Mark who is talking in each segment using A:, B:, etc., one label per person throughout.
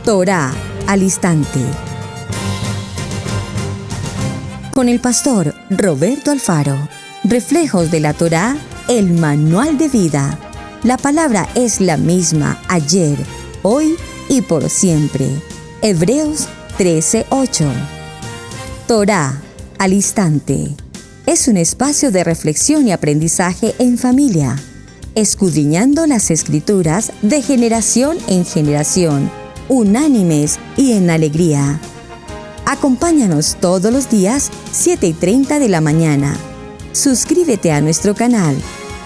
A: Torá al instante. Con el pastor Roberto Alfaro. Reflejos de la Torá, el manual de vida. La palabra es la misma ayer, hoy y por siempre. Hebreos 13:8. Torá al instante. Es un espacio de reflexión y aprendizaje en familia, escudriñando las Escrituras de generación en generación, unánimes y en alegría. Acompáñanos todos los días, 7:30 de la mañana. Suscríbete a nuestro canal,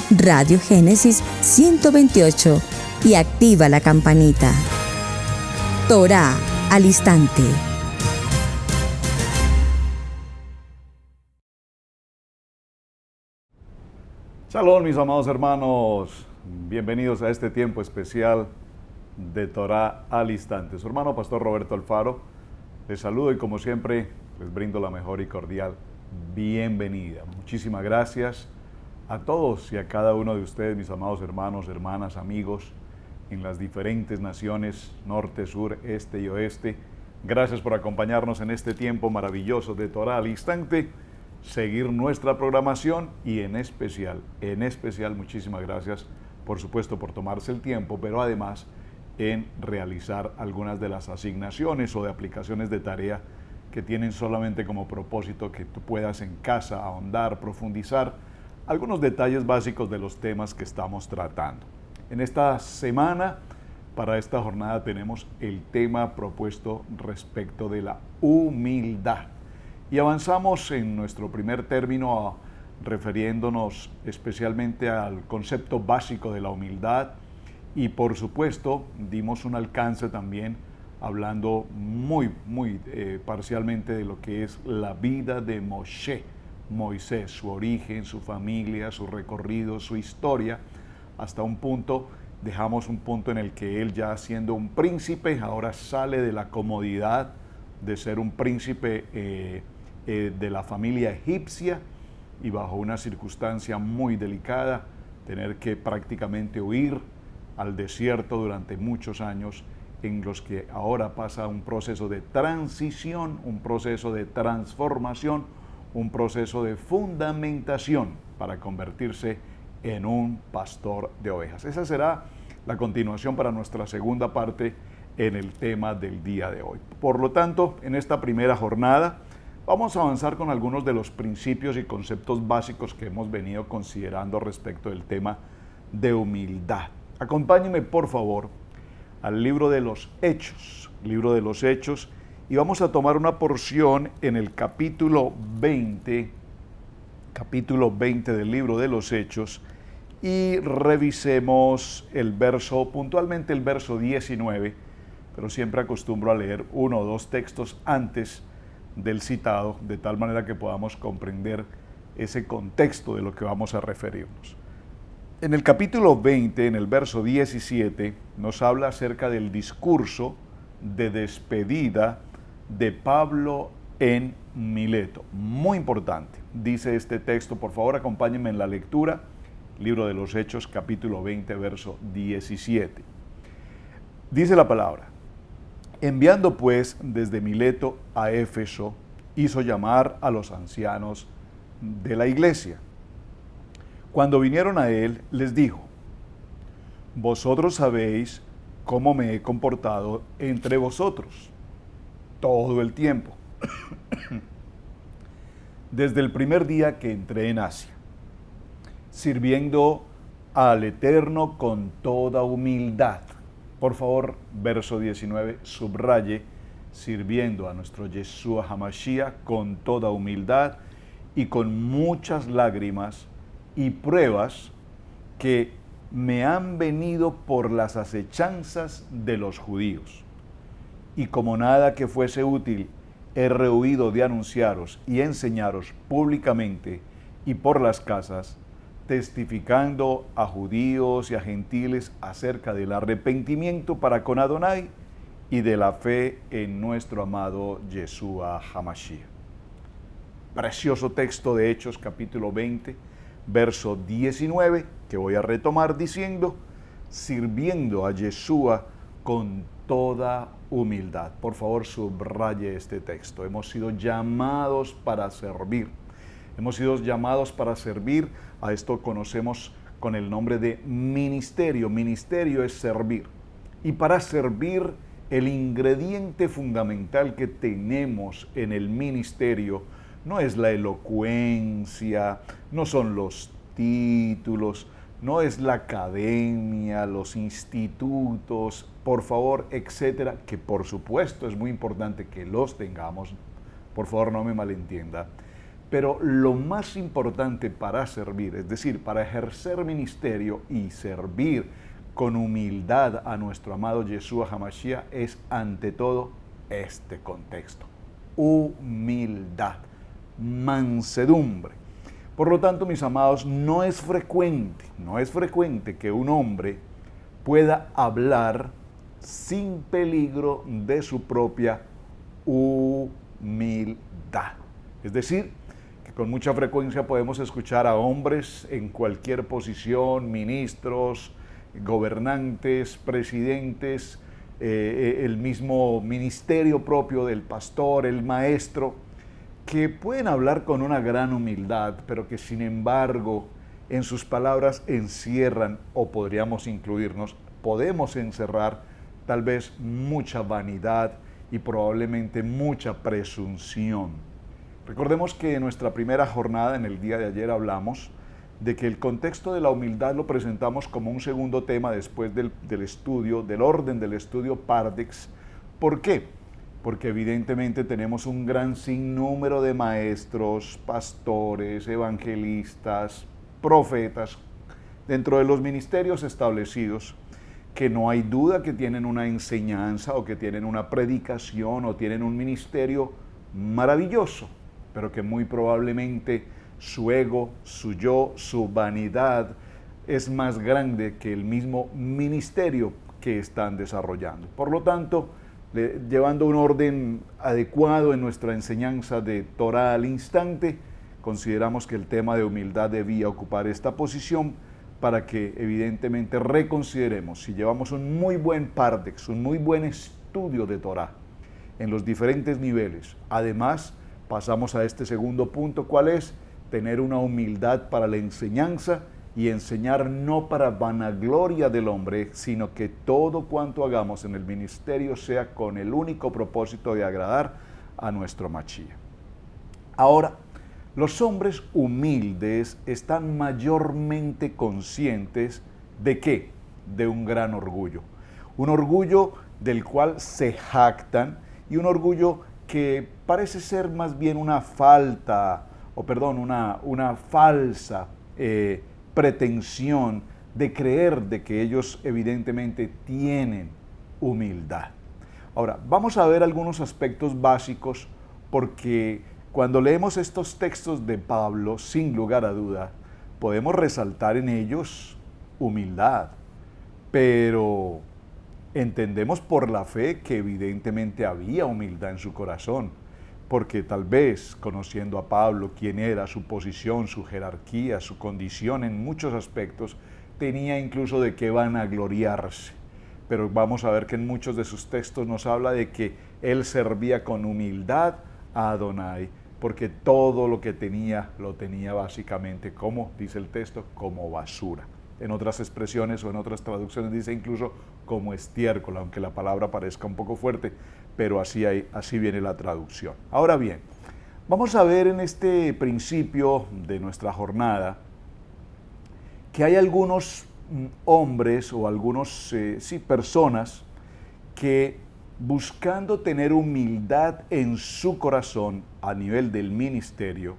A: Radio Génesis 128, y activa la campanita. Torá al instante.
B: Shalom, mis amados hermanos. Bienvenidos a este tiempo especial de Torá al instante. Su hermano Pastor Roberto Alfaro les saludo y como siempre les brindo la mejor y cordial bienvenida. Muchísimas gracias a todos y a cada uno de ustedes, mis amados hermanos, hermanas, amigos en las diferentes naciones, norte, sur, este y oeste. Gracias por acompañarnos en este tiempo maravilloso de Torá al instante, seguir nuestra programación y en especial, muchísimas gracias, por supuesto, por tomarse el tiempo, pero además en realizar algunas de las asignaciones o de aplicaciones de tarea que tienen solamente como propósito que tú puedas en casa ahondar, profundizar algunos detalles básicos de los temas que estamos tratando. En esta semana, para esta jornada, tenemos el tema propuesto respecto de la humildad. Y avanzamos en nuestro primer término refiriéndonos especialmente al concepto básico de la humildad y por supuesto dimos un alcance también hablando muy parcialmente de lo que es la vida de Moisés, su origen, su familia, su recorrido, su historia, hasta un punto, dejamos un punto en el que él ya siendo un príncipe, ahora sale de la comodidad de ser un príncipe de la familia egipcia y bajo una circunstancia muy delicada, tener que prácticamente huir al desierto durante muchos años, en los que ahora pasa un proceso de transición, un proceso de transformación, un proceso de fundamentación para convertirse en un pastor de ovejas. Esa será la continuación para nuestra segunda parte en el tema del día de hoy. Por lo tanto, en esta primera jornada vamos a avanzar con algunos de los principios y conceptos básicos que hemos venido considerando respecto del tema de humildad. Acompáñenme, por favor, al libro de los Hechos, y vamos a tomar una porción en el capítulo 20 del libro de los Hechos, y revisemos puntualmente el verso 19, pero siempre acostumbro a leer uno o dos textos antes del citado, de tal manera que podamos comprender ese contexto de lo que vamos a referirnos. En el capítulo 20, en el verso 17, nos habla acerca del discurso de despedida de Pablo en Mileto. Muy importante, dice este texto, por favor acompáñenme en la lectura, libro de los Hechos, capítulo 20, verso 17. Dice la palabra: enviando pues desde Mileto a Éfeso, hizo llamar a los ancianos de la iglesia. Cuando vinieron a él, les dijo: vosotros sabéis cómo me he comportado entre vosotros todo el tiempo, desde el primer día que entré en Asia, sirviendo al Eterno con toda humildad. Por favor, verso 19, subraye, sirviendo a nuestro Yeshua HaMashiach con toda humildad y con muchas lágrimas y pruebas que me han venido por las acechanzas de los judíos. Y como nada que fuese útil, he rehuido de anunciaros y enseñaros públicamente y por las casas, testificando a judíos y a gentiles acerca del arrepentimiento para con Adonai y de la fe en nuestro amado Yeshua HaMashiach. Precioso texto de Hechos, capítulo 20, verso 19, que voy a retomar diciendo: sirviendo a Yeshua con toda humildad. Por favor, subraye este texto. Hemos sido llamados para servir. Hemos sido llamados para servir. A esto conocemos con el nombre de ministerio. Ministerio es servir. Y para servir, el ingrediente fundamental que tenemos en el ministerio no es la elocuencia, no son los títulos, no es la academia, los institutos, por favor, etcétera, que por supuesto es muy importante que los tengamos, por favor no me malentienda, pero lo más importante para servir, es decir, para ejercer ministerio y servir con humildad a nuestro amado Yeshua HaMashiach, es ante todo este contexto: humildad, mansedumbre. Por lo tanto, mis amados, no es frecuente que un hombre pueda hablar sin peligro de su propia humildad. Es decir, que con mucha frecuencia podemos escuchar a hombres en cualquier posición, ministros, gobernantes, presidentes, el mismo ministerio propio del pastor, el maestro, que pueden hablar con una gran humildad, pero que sin embargo en sus palabras encierran, o podríamos podemos encerrar tal vez mucha vanidad y probablemente mucha presunción. Recordemos que en nuestra primera jornada, en el día de ayer, hablamos de que el contexto de la humildad lo presentamos como un segundo tema después del orden del estudio Pardex. ¿Por qué? Porque evidentemente tenemos un gran sinnúmero de maestros, pastores, evangelistas, profetas, dentro de los ministerios establecidos, que no hay duda que tienen una enseñanza o que tienen una predicación o tienen un ministerio maravilloso, pero que muy probablemente su ego, su yo, su vanidad es más grande que el mismo ministerio que están desarrollando. Por lo tanto, llevando un orden adecuado en nuestra enseñanza de Torah al instante, consideramos que el tema de humildad debía ocupar esta posición para que evidentemente reconsideremos si llevamos un muy buen pardex, un muy buen estudio de Torah en los diferentes niveles. Además, pasamos a este segundo punto, ¿cuál es? Tener una humildad para la enseñanza y enseñar no para vanagloria del hombre, sino que todo cuanto hagamos en el ministerio sea con el único propósito de agradar a nuestro Mashiach. Ahora, los hombres humildes están mayormente conscientes ¿de qué? De un gran orgullo. Un orgullo del cual se jactan y un orgullo que parece ser más bien una falsa pretensión de creer de que ellos evidentemente tienen humildad. Ahora, vamos a ver algunos aspectos básicos, porque cuando leemos estos textos de Pablo, sin lugar a duda, podemos resaltar en ellos humildad, pero entendemos por la fe que evidentemente había humildad en su corazón, porque tal vez, conociendo a Pablo, quién era, su posición, su jerarquía, su condición en muchos aspectos, tenía incluso de qué vanagloriarse. Pero vamos a ver que en muchos de sus textos nos habla de que él servía con humildad a Adonai, porque todo lo que tenía, lo tenía básicamente, como dice el texto, como basura. En otras expresiones o en otras traducciones dice incluso como estiércol, aunque la palabra parezca un poco fuerte, pero así viene la traducción. Ahora bien, vamos a ver en este principio de nuestra jornada que hay algunos hombres o algunos personas que, buscando tener humildad en su corazón a nivel del ministerio,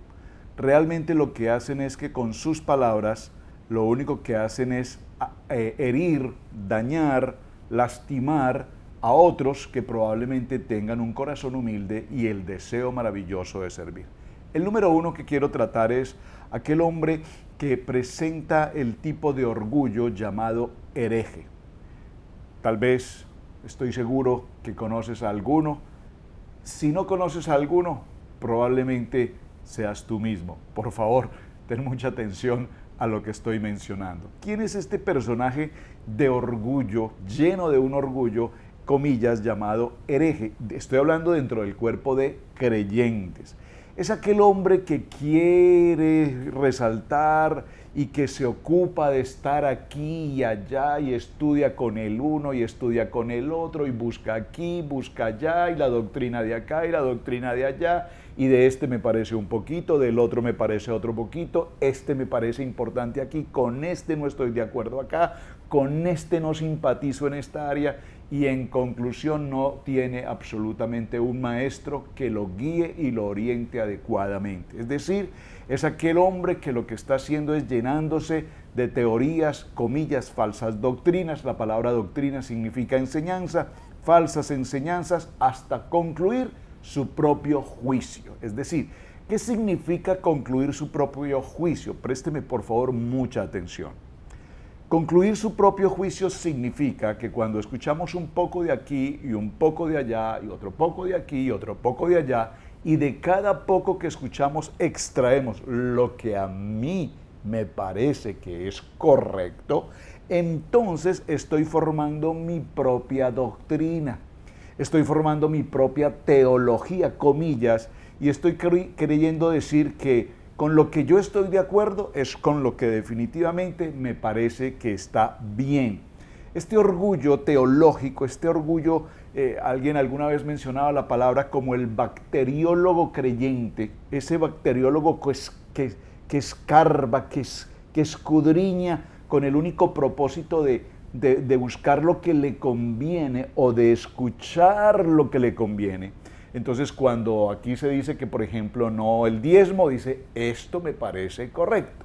B: realmente lo que hacen es que con sus palabras lo único que hacen es herir, dañar, lastimar a otros que probablemente tengan un corazón humilde y el deseo maravilloso de servir. El número uno que quiero tratar es aquel hombre que presenta el tipo de orgullo llamado hereje. Tal vez, estoy seguro que conoces a alguno. Si no conoces a alguno, probablemente seas tú mismo. Por favor, ten mucha atención a lo que estoy mencionando. ¿Quién es este personaje de orgullo, lleno de un orgullo, comillas, llamado hereje? Estoy hablando dentro del cuerpo de creyentes. Es aquel hombre que quiere resaltar y que se ocupa de estar aquí y allá y estudia con el uno y estudia con el otro y busca aquí, busca allá y la doctrina de acá y la doctrina de allá y de este me parece un poquito, del otro me parece otro poquito, este me parece importante aquí, con este no estoy de acuerdo acá, con este no simpatizo en esta área y en conclusión no tiene absolutamente un maestro que lo guíe y lo oriente adecuadamente. Es decir, es aquel hombre que lo que está haciendo es llenándose de teorías, comillas, falsas doctrinas. La palabra doctrina significa enseñanza, falsas enseñanzas, hasta concluir su propio juicio. Es decir, ¿qué significa concluir su propio juicio? Présteme por favor mucha atención. Concluir su propio juicio significa que cuando escuchamos un poco de aquí y un poco de allá y otro poco de aquí y otro poco de allá y de cada poco que escuchamos extraemos lo que a mí me parece que es correcto, entonces estoy formando mi propia doctrina, estoy formando mi propia teología, comillas, y estoy creyendo decir que con lo que yo estoy de acuerdo es con lo que definitivamente me parece que está bien. Este orgullo teológico, este orgullo, alguien alguna vez mencionaba la palabra como el bacteriólogo creyente, ese bacteriólogo que escarba, que escudriña con el único propósito de buscar lo que le conviene o de escuchar lo que le conviene. Entonces, cuando aquí se dice que, por ejemplo, no el diezmo, dice, esto me parece correcto.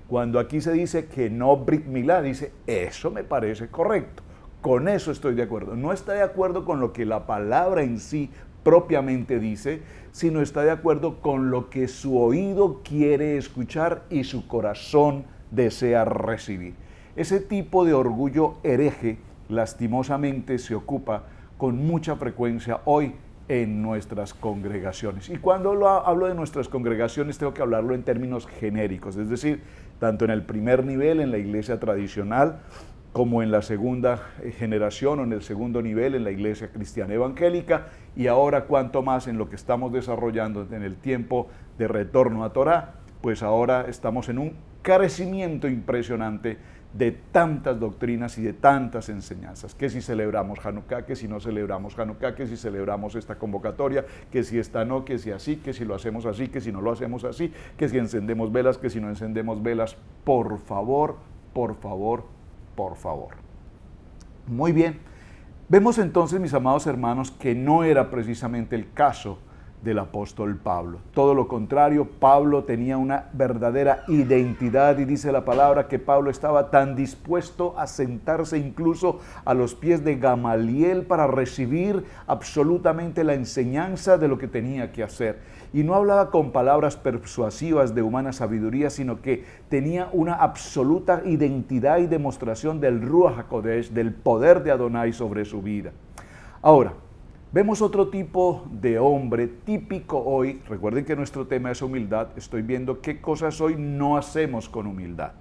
B: Cuando aquí se dice que no Brit Milá, dice, eso me parece correcto. Con eso estoy de acuerdo. No está de acuerdo con lo que la palabra en sí propiamente dice, sino está de acuerdo con lo que su oído quiere escuchar y su corazón desea recibir. Ese tipo de orgullo hereje, lastimosamente, se ocupa con mucha frecuencia hoy en nuestras congregaciones. Y cuando hablo de nuestras congregaciones tengo que hablarlo en términos genéricos, es decir, tanto en el primer nivel, en la iglesia tradicional, como en la segunda generación o en el segundo nivel, en la iglesia cristiana evangélica, y ahora cuanto más en lo que estamos desarrollando en el tiempo de retorno a Torá, pues ahora estamos en un carecimiento impresionante de tantas doctrinas y de tantas enseñanzas, que si celebramos Hanukkah, que si no celebramos Hanukkah, que si celebramos esta convocatoria, que si esta no, que si así, que si lo hacemos así, que si no lo hacemos así, que si encendemos velas, que si no encendemos velas. Por favor, por favor, por favor. Muy bien, vemos entonces, mis amados hermanos, que no era precisamente el caso del apóstol Pablo. Todo lo contrario, Pablo tenía una verdadera identidad y dice la palabra que Pablo estaba tan dispuesto a sentarse incluso a los pies de Gamaliel para recibir absolutamente la enseñanza de lo que tenía que hacer. Y no hablaba con palabras persuasivas de humana sabiduría, sino que tenía una absoluta identidad y demostración del Ruach HaKodesh, del poder de Adonai sobre su vida. Ahora, vemos otro tipo de hombre típico hoy. Recuerden que nuestro tema es humildad. Estoy viendo qué cosas hoy no hacemos con humildad.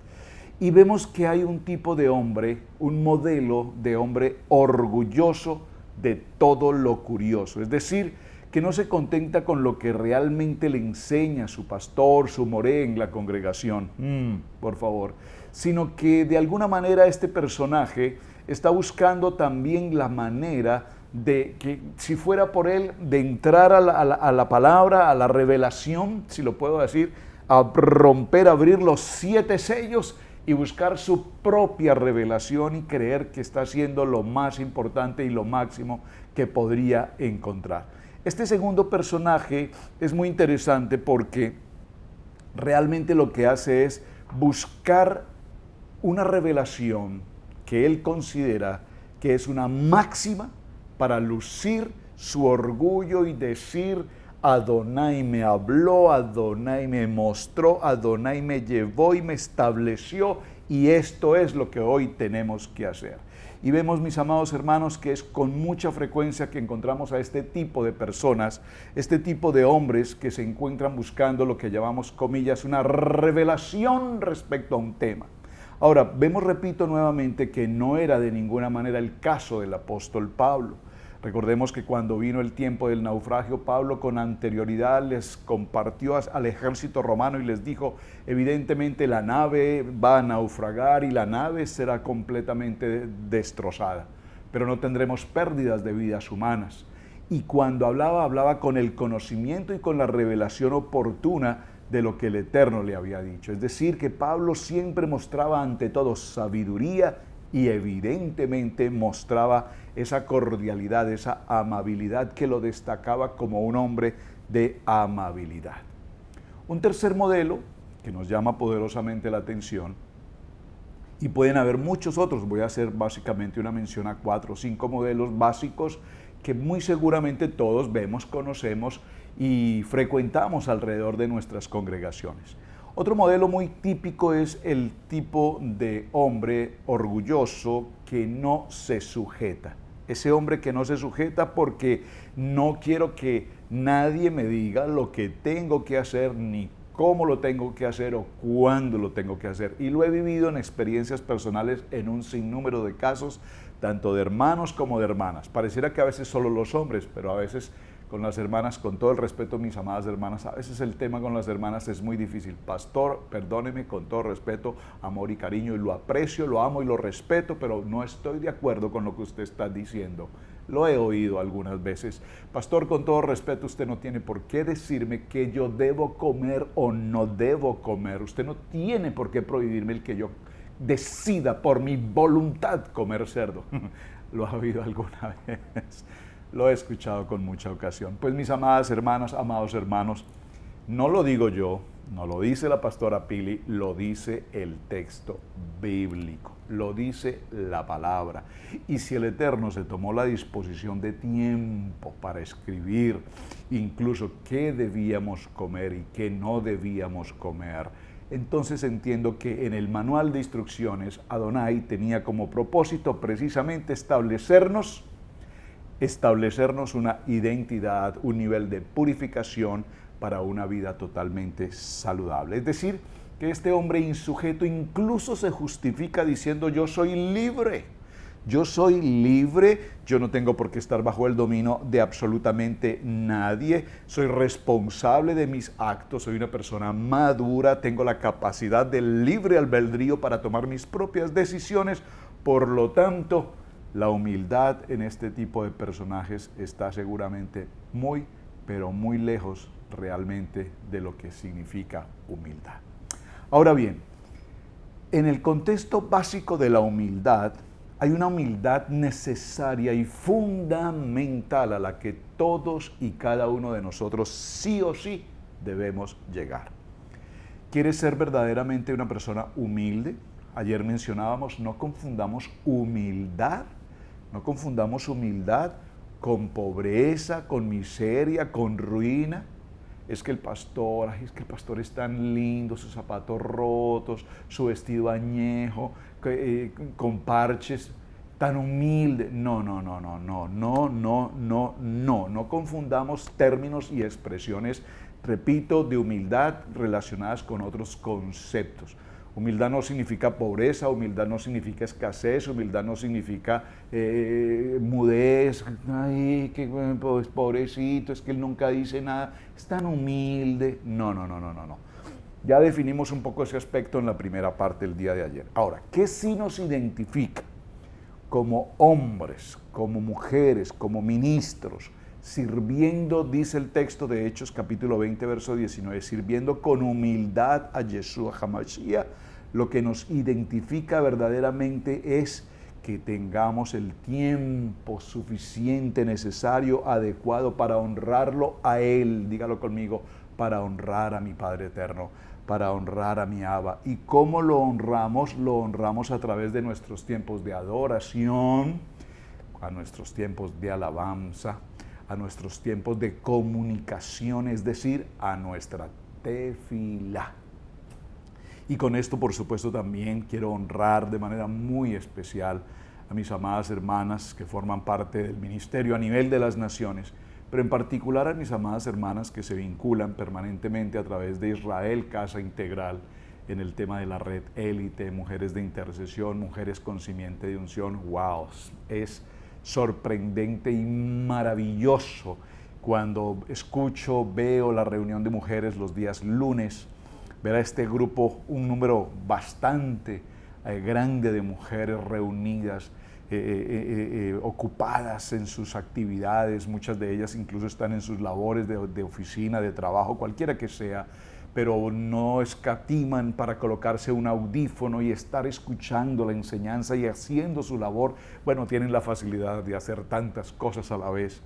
B: Y vemos que hay un tipo de hombre, un modelo de hombre orgulloso de todo lo curioso. Es decir, que no se contenta con lo que realmente le enseña su pastor, su moré en la congregación. Por favor. Sino que de alguna manera este personaje está buscando también la manera de que, si fuera por él, de entrar a la palabra, a la revelación, si lo puedo decir, a romper, abrir los 7 sellos y buscar su propia revelación y creer que está haciendo lo más importante y lo máximo que podría encontrar. Este segundo personaje es muy interesante porque realmente lo que hace es buscar una revelación que él considera que es una máxima para lucir su orgullo y decir, Adonai me habló, Adonai me mostró, Adonai me llevó y me estableció Y esto es lo que hoy tenemos que hacer. Y vemos, mis amados hermanos, que es con mucha frecuencia que encontramos a este tipo de personas, este tipo de hombres que se encuentran buscando lo que llamamos, comillas, una revelación respecto a un tema. Ahora, vemos, repito nuevamente, que no era de ninguna manera el caso del apóstol Pablo. Recordemos que cuando vino el tiempo del naufragio, Pablo con anterioridad les compartió al ejército romano y les dijo, evidentemente la nave va a naufragar y la nave será completamente destrozada, pero no tendremos pérdidas de vidas humanas. Y cuando hablaba con el conocimiento y con la revelación oportuna de lo que el Eterno le había dicho. Es decir, que Pablo siempre mostraba ante todo sabiduría y evidentemente mostraba esa cordialidad, esa amabilidad que lo destacaba como un hombre de amabilidad. Un tercer modelo que nos llama poderosamente la atención, y pueden haber muchos otros, voy a hacer básicamente una mención a 4 o 5 modelos básicos que muy seguramente todos vemos, conocemos y frecuentamos alrededor de nuestras congregaciones. Otro modelo muy típico es el tipo de hombre orgulloso que no se sujeta. Ese hombre que no se sujeta porque no quiero que nadie me diga lo que tengo que hacer, ni cómo lo tengo que hacer o cuándo lo tengo que hacer. Y lo he vivido en experiencias personales en un sinnúmero de casos, tanto de hermanos como de hermanas. Pareciera que a veces solo los hombres, pero a veces con las hermanas, con todo el respeto, mis amadas hermanas, a veces el tema con las hermanas es muy difícil. Pastor, perdóneme, con todo respeto, amor y cariño, y lo aprecio, lo amo y lo respeto, pero no estoy de acuerdo con lo que usted está diciendo. Lo he oído algunas veces. Pastor, con todo respeto, usted no tiene por qué decirme que yo debo comer o no debo comer. Usted no tiene por qué prohibirme el que yo decida por mi voluntad comer cerdo. ¿Lo ha oído alguna vez? Lo he escuchado con mucha ocasión. Pues mis amadas hermanas, amados hermanos, no lo digo yo, no lo dice la pastora Pili, lo dice el texto bíblico, lo dice la palabra. Y si el Eterno se tomó la disposición de tiempo para escribir incluso qué debíamos comer y qué no debíamos comer, entonces entiendo que en el manual de instrucciones Adonai tenía como propósito precisamente establecernos una identidad, un nivel de purificación para una vida totalmente saludable. Es decir, que este hombre insujeto incluso se justifica diciendo yo soy libre, yo no tengo por qué estar bajo el dominio de absolutamente nadie, soy responsable de mis actos, soy una persona madura, tengo la capacidad del libre albedrío para tomar mis propias decisiones, por lo tanto, la humildad en este tipo de personajes está seguramente muy, pero muy lejos realmente de lo que significa humildad. Ahora bien, en el contexto básico de la humildad, hay una humildad necesaria y fundamental a la que todos y cada uno de nosotros sí o sí debemos llegar. ¿Quieres ser verdaderamente una persona humilde? Ayer mencionábamos, no confundamos humildad con pobreza, con miseria, con ruina. Es que el pastor es tan lindo, sus zapatos rotos, su vestido añejo, con parches, tan humilde. No confundamos términos y expresiones, repito, de humildad relacionadas con otros conceptos. Humildad no significa pobreza, humildad no significa escasez, humildad no significa mudez. Ay, qué pobrecito, es que él nunca dice nada, es tan humilde. No. Ya definimos un poco ese aspecto en la primera parte del día de ayer. Ahora, ¿qué sí nos identifica como hombres, como mujeres, como ministros, sirviendo, dice el texto de Hechos capítulo 20, verso 19, sirviendo con humildad a Yeshua HaMashiach? Lo que nos identifica verdaderamente es que tengamos el tiempo suficiente, necesario, adecuado para honrarlo a Él. Dígalo conmigo, para honrar a mi Padre Eterno, para honrar a mi Abba. ¿Y cómo lo honramos? Lo honramos a través de nuestros tiempos de adoración, a nuestros tiempos de alabanza, a nuestros tiempos de comunicación, es decir, a nuestra tefilá. Y con esto, por supuesto, también quiero honrar de manera muy especial a mis amadas hermanas que forman parte del ministerio a nivel de las naciones, pero en particular a mis amadas hermanas que se vinculan permanentemente a través de Israel Casa Integral en el tema de la red élite, mujeres de intercesión, mujeres con simiente de unción. ¡Wow! Es sorprendente y maravilloso cuando escucho, veo la reunión de mujeres los días lunes, ver a este grupo, un número bastante grande de mujeres reunidas, ocupadas en sus actividades, muchas de ellas incluso están en sus labores de oficina, de trabajo, cualquiera que sea, pero no escatiman para colocarse un audífono y estar escuchando la enseñanza y haciendo su labor. Bueno, tienen la facilidad de hacer tantas cosas a la vez.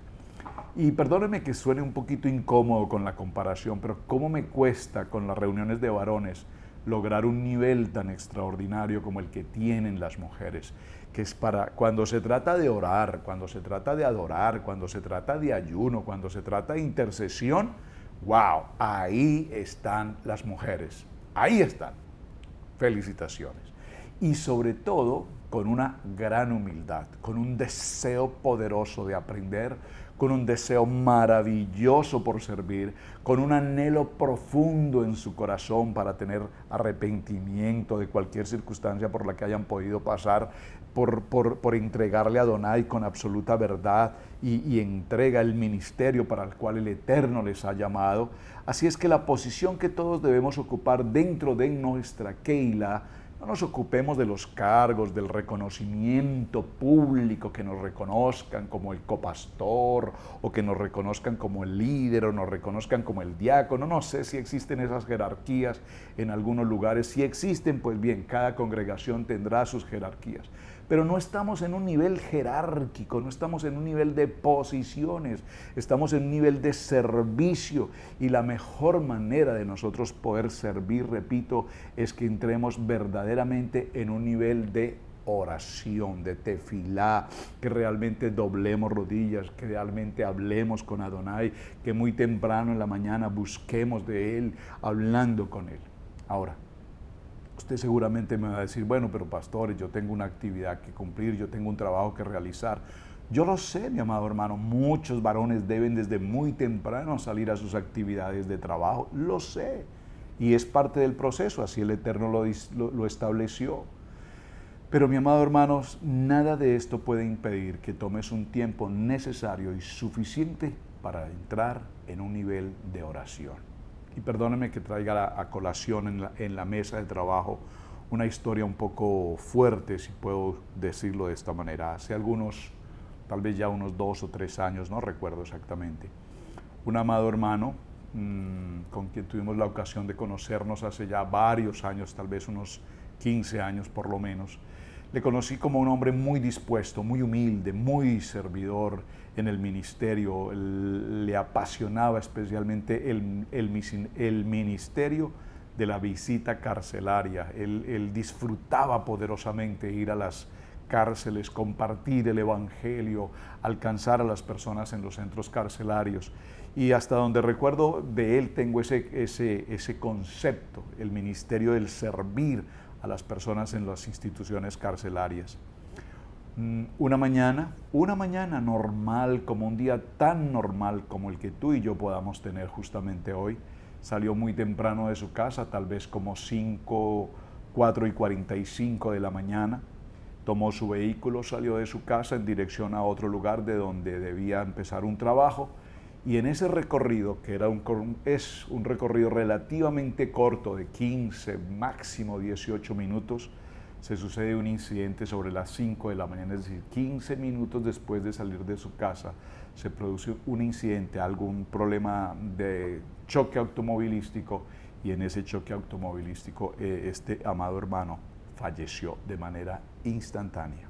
B: Y perdónenme que suene un poquito incómodo con la comparación, pero cómo me cuesta con las reuniones de varones lograr un nivel tan extraordinario como el que tienen las mujeres, que es para cuando se trata de orar, cuando se trata de adorar, cuando se trata de ayuno, cuando se trata de intercesión. ¡Wow! Ahí están las mujeres, ahí están. Felicitaciones. Y sobre todo con una gran humildad, con un deseo poderoso de aprender, con un deseo maravilloso por servir, con un anhelo profundo en su corazón para tener arrepentimiento de cualquier circunstancia por la que hayan podido pasar, por entregarle a Adonai con absoluta verdad y entrega el ministerio para el cual el Eterno les ha llamado. Así es que la posición que todos debemos ocupar dentro de nuestra Keilah, no nos ocupemos de los cargos, del reconocimiento público, que nos reconozcan como el copastor, o que nos reconozcan como el líder, o nos reconozcan como el diácono. No sé si existen esas jerarquías en algunos lugares. Si existen, pues bien, cada congregación tendrá sus jerarquías. Pero no estamos en un nivel jerárquico, no estamos en un nivel de posiciones, estamos en un nivel de servicio, y la mejor manera de nosotros poder servir, repito, es que entremos verdaderamente en un nivel de oración, de tefilá, que realmente doblemos rodillas, que realmente hablemos con Adonai, que muy temprano en la mañana busquemos de Él, hablando con Él. Ahora, usted seguramente me va a decir, bueno, pero pastores, yo tengo una actividad que cumplir, yo tengo un trabajo que realizar. Yo lo sé, mi amado hermano, muchos varones deben desde muy temprano salir a sus actividades de trabajo, lo sé, y es parte del proceso, así el Eterno lo estableció. Pero mi amado hermanos, nada de esto puede impedir que tomes un tiempo necesario y suficiente para entrar en un nivel de oración. Y perdónenme que traiga a colación en la mesa de trabajo una historia un poco fuerte, si puedo decirlo de esta manera. Hace algunos, tal vez ya unos 2 o 3 años, no recuerdo exactamente, un amado hermano con quien tuvimos la ocasión de conocernos hace ya varios años, tal vez unos 15 años por lo menos. Le conocí como un hombre muy dispuesto, muy humilde, muy servidor en el ministerio. Le apasionaba especialmente el ministerio de la visita carcelaria. Él disfrutaba poderosamente ir a las cárceles, compartir el evangelio, alcanzar a las personas en los centros carcelarios. Y hasta donde recuerdo de él tengo ese concepto, el ministerio del servir a las personas en las instituciones carcelarias. Una mañana normal, como un día tan normal como el que tú y yo podamos tener justamente hoy, salió muy temprano de su casa, tal vez como 4:45 de la mañana, tomó su vehículo, salió de su casa en dirección a otro lugar de donde debía empezar un trabajo, y en ese recorrido, que es un recorrido relativamente corto de 15, máximo 18 minutos, se sucede un incidente sobre las 5 de la mañana, es decir, 15 minutos después de salir de su casa, se produce un incidente, algún problema de choque automovilístico, y en ese choque automovilístico este amado hermano falleció de manera instantánea.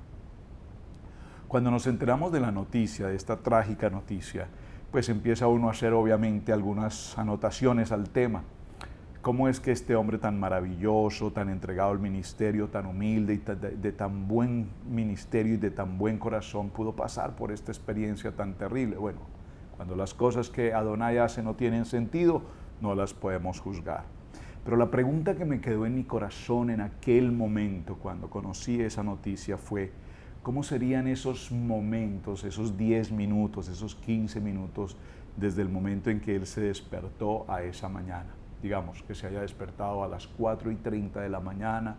B: Cuando nos enteramos de la noticia, de esta trágica noticia, pues empieza uno a hacer obviamente algunas anotaciones al tema. ¿Cómo es que este hombre tan maravilloso, tan entregado al ministerio, tan humilde y de tan buen ministerio y de tan buen corazón pudo pasar por esta experiencia tan terrible? Bueno, cuando las cosas que Adonai hace no tienen sentido, no las podemos juzgar. Pero la pregunta que me quedó en mi corazón en aquel momento, cuando conocí esa noticia, fue: ¿cómo serían esos momentos, esos 10 minutos, esos 15 minutos desde el momento en que él se despertó a esa mañana? Digamos que se haya despertado a las 4:30 de la mañana,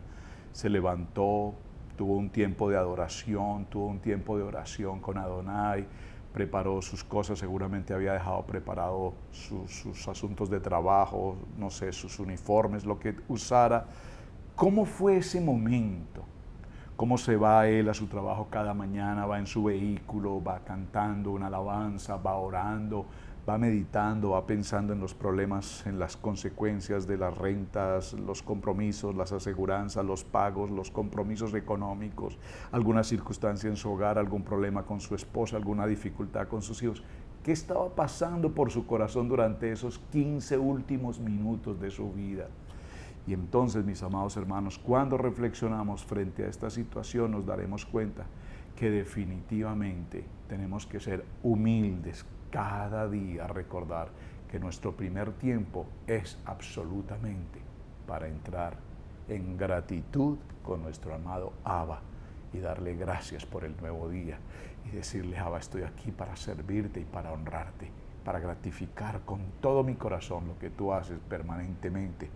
B: se levantó, tuvo un tiempo de adoración, tuvo un tiempo de oración con Adonai, preparó sus cosas, seguramente había dejado preparado sus asuntos de trabajo, no sé, sus uniformes, lo que usara. ¿Cómo fue ese momento? ¿Cómo se va él a su trabajo cada mañana? Va en su vehículo, va cantando una alabanza, va orando, va meditando, va pensando en los problemas, en las consecuencias de las rentas, los compromisos, las aseguranzas, los pagos, los compromisos económicos, alguna circunstancia en su hogar, algún problema con su esposa, alguna dificultad con sus hijos? ¿Qué estaba pasando por su corazón durante esos 15 últimos minutos de su vida? Y entonces, mis amados hermanos, cuando reflexionamos frente a esta situación, nos daremos cuenta que definitivamente tenemos que ser humildes cada día, recordar que nuestro primer tiempo es absolutamente para entrar en gratitud con nuestro amado Abba y darle gracias por el nuevo día y decirle: Abba, estoy aquí para servirte y para honrarte, para gratificar con todo mi corazón lo que tú haces permanentemente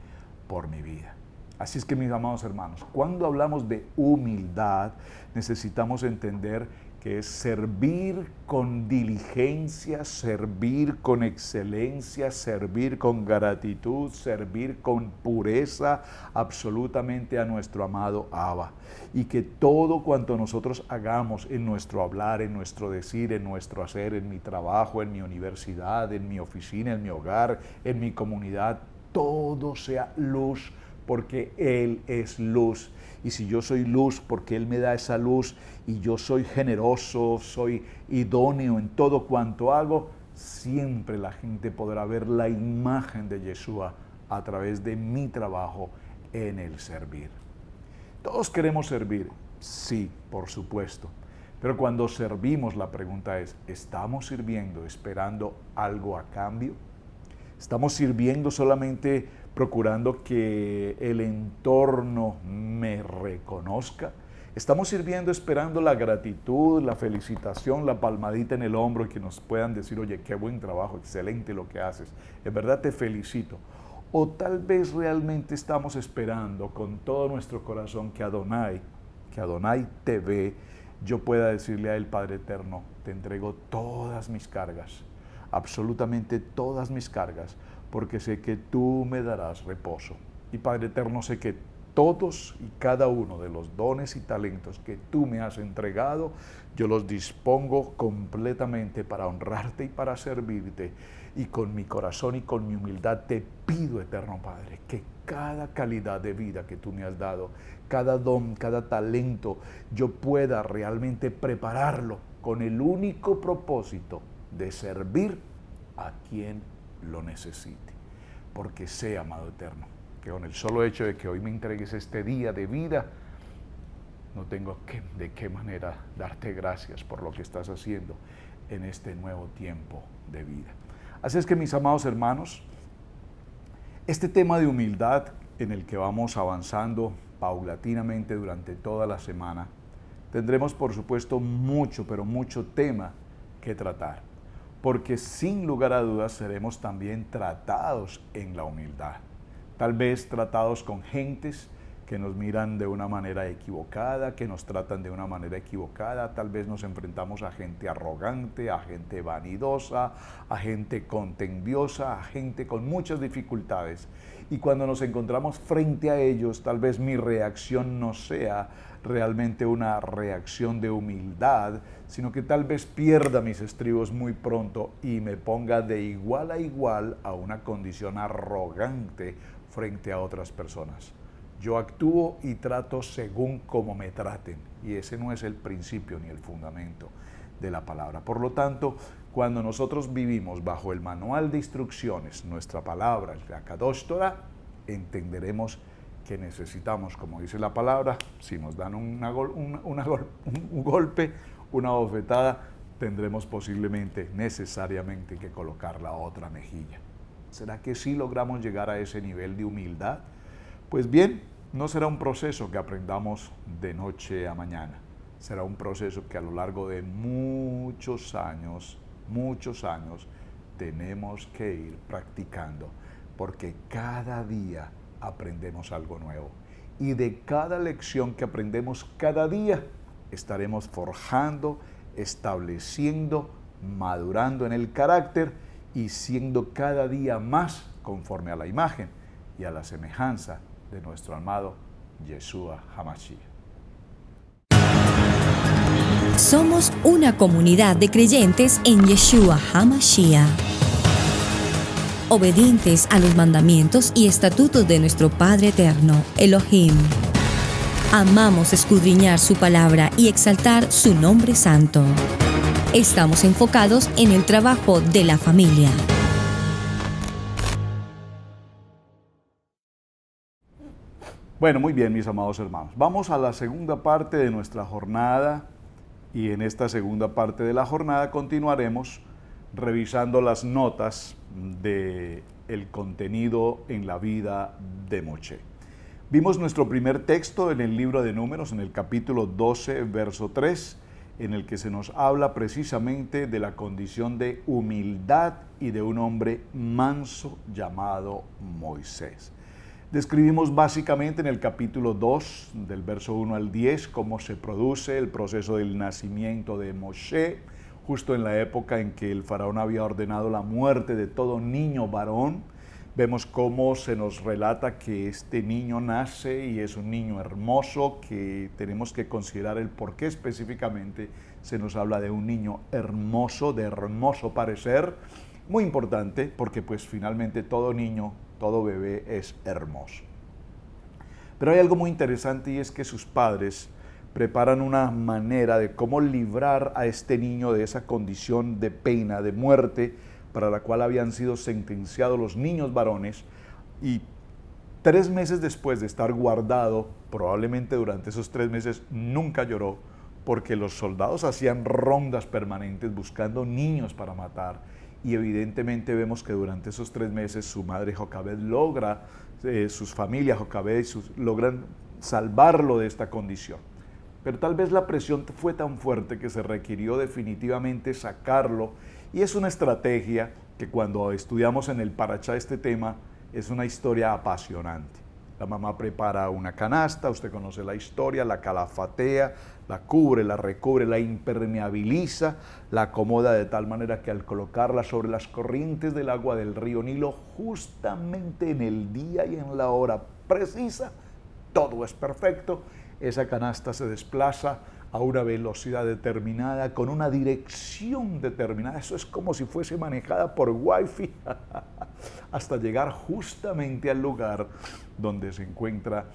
B: por mi vida. Así es que, mis amados hermanos, cuando hablamos de humildad, necesitamos entender que es servir con diligencia, servir con excelencia, servir con gratitud, servir con pureza absolutamente a nuestro amado Abba. Y que todo cuanto nosotros hagamos en nuestro hablar, en nuestro decir, en nuestro hacer, en mi trabajo, en mi universidad, en mi oficina, en mi hogar, en mi comunidad, todo sea luz, porque Él es luz. Y si yo soy luz, porque Él me da esa luz, y yo soy generoso, soy idóneo en todo cuanto hago, siempre la gente podrá ver la imagen de Yeshua a través de mi trabajo en el servir. Todos queremos servir, sí, por supuesto. Pero cuando servimos, la pregunta es: ¿estamos sirviendo esperando algo a cambio? ¿Estamos sirviendo solamente procurando que el entorno me reconozca? ¿Estamos sirviendo esperando la gratitud, la felicitación, la palmadita en el hombro y que nos puedan decir: oye, qué buen trabajo, excelente lo que haces, en verdad te felicito? O tal vez realmente estamos esperando con todo nuestro corazón que Adonai te ve, yo pueda decirle a Él: Padre eterno, te entrego todas mis cargas, absolutamente todas mis cargas, porque sé que tú me darás reposo. Y Padre eterno, sé que todos y cada uno de los dones y talentos que tú me has entregado, yo los dispongo completamente para honrarte y para servirte. Y con mi corazón y con mi humildad te pido, eterno Padre, que cada calidad de vida que tú me has dado, cada don, cada talento, yo pueda realmente prepararlo con el único propósito de servir a quien lo necesite. Porque sé, amado eterno, que con el solo hecho de que hoy me entregues este día de vida, no tengo de qué manera darte gracias por lo que estás haciendo en este nuevo tiempo de vida. Así es que, mis amados hermanos, este tema de humildad en el que vamos avanzando paulatinamente durante toda la semana, tendremos por supuesto mucho, pero mucho tema que tratar, porque sin lugar a dudas seremos también tratados en la humildad. Tal vez tratados con gentes que nos miran de una manera equivocada, que nos tratan de una manera equivocada. Tal vez nos enfrentamos a gente arrogante, a gente vanidosa, a gente contendiosa, a gente con muchas dificultades. Y cuando nos encontramos frente a ellos, tal vez mi reacción no sea realmente una reacción de humildad, sino que tal vez pierda mis estribos muy pronto y me ponga de igual a igual a una condición arrogante frente a otras personas. Yo actúo y trato según como me traten, y ese no es el principio ni el fundamento de la palabra. Por lo tanto, cuando nosotros vivimos bajo el manual de instrucciones, nuestra palabra, la Kadosh Torah, entenderemos que necesitamos, como dice la palabra, si nos dan un golpe, una bofetada, tendremos posiblemente, necesariamente, que colocar la otra mejilla. ¿Será que sí logramos llegar a ese nivel de humildad? Pues bien, no será un proceso que aprendamos de noche a mañana. Será un proceso que a lo largo de muchos años, tenemos que ir practicando, porque cada día aprendemos algo nuevo. Y de cada lección que aprendemos cada día, estaremos forjando, estableciendo, madurando en el carácter y siendo cada día más conforme a la imagen y a la semejanza de nuestro amado Yeshua HaMashiach.
A: Somos una comunidad de creyentes en Yeshua HaMashiach, obedientes a los mandamientos y estatutos de nuestro Padre Eterno, Elohim. Amamos escudriñar su palabra y exaltar su nombre santo. Estamos enfocados en el trabajo de la familia.
B: Bueno, muy bien, mis amados hermanos. Vamos a la segunda parte de nuestra jornada y en esta segunda parte de la jornada continuaremos revisando las notas del contenido en la vida de Moshe. Vimos nuestro primer texto en el libro de Números, en el capítulo 12, verso 3, en el que se nos habla precisamente de la condición de humildad y de un hombre manso llamado Moisés. Describimos básicamente en el capítulo 2, del verso 1 al 10, cómo se produce el proceso del nacimiento de Moshe, justo en la época en que el faraón había ordenado la muerte de todo niño varón. Vemos cómo se nos relata que este niño nace y es un niño hermoso, que tenemos que considerar el por qué específicamente se nos habla de un niño hermoso, de hermoso parecer. Muy importante porque pues finalmente todo niño, todo bebé es hermoso. Pero hay algo muy interesante y es que sus padres preparan una manera de cómo librar a este niño de esa condición de pena, de muerte, para la cual habían sido sentenciados los niños varones, y 3 meses después de estar guardado, probablemente durante esos 3 meses nunca lloró, porque los soldados hacían rondas permanentes buscando niños para matar, y evidentemente vemos que durante esos 3 meses su madre Jocabed logra, sus familias Jocabed logran salvarlo de esta condición. Pero tal vez la presión fue tan fuerte que se requirió definitivamente sacarlo, y es una estrategia que cuando estudiamos en el Parashá este tema es una historia apasionante. La mamá prepara una canasta, usted conoce la historia, la calafatea, la cubre, la recubre, la impermeabiliza, la acomoda de tal manera que al colocarla sobre las corrientes del agua del río Nilo, justamente en el día y en la hora precisa, todo es perfecto. Esa canasta se desplaza a una velocidad determinada, con una dirección determinada. Eso es como si fuese manejada por Wi-Fi hasta llegar justamente al lugar donde se encuentra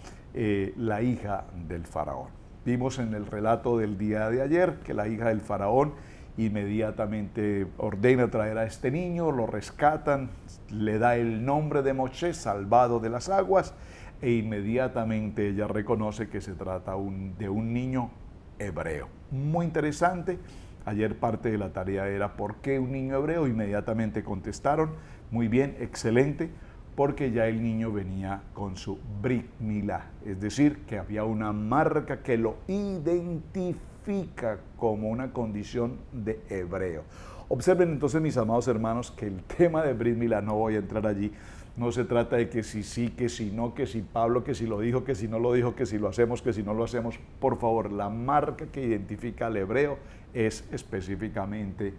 B: la hija del faraón. Vimos en el relato del día de ayer que la hija del faraón inmediatamente ordena traer a este niño, lo rescatan, le da el nombre de Moshe, salvado de las aguas, e inmediatamente ella reconoce que se trata de un niño hebreo. Muy interesante. Ayer parte de la tarea era ¿por qué un niño hebreo? Inmediatamente contestaron, muy bien, excelente, porque ya el niño venía con su Brit Milá, es decir, que había una marca que lo identifica como una condición de hebreo. Observen entonces, mis amados hermanos, que el tema de Brit Milá, no voy a entrar allí, no se trata de que si sí, que si no, que si Pablo, que si lo dijo, que si no lo dijo, que si lo hacemos, que si no lo hacemos. Por favor, la marca que identifica al hebreo es específicamente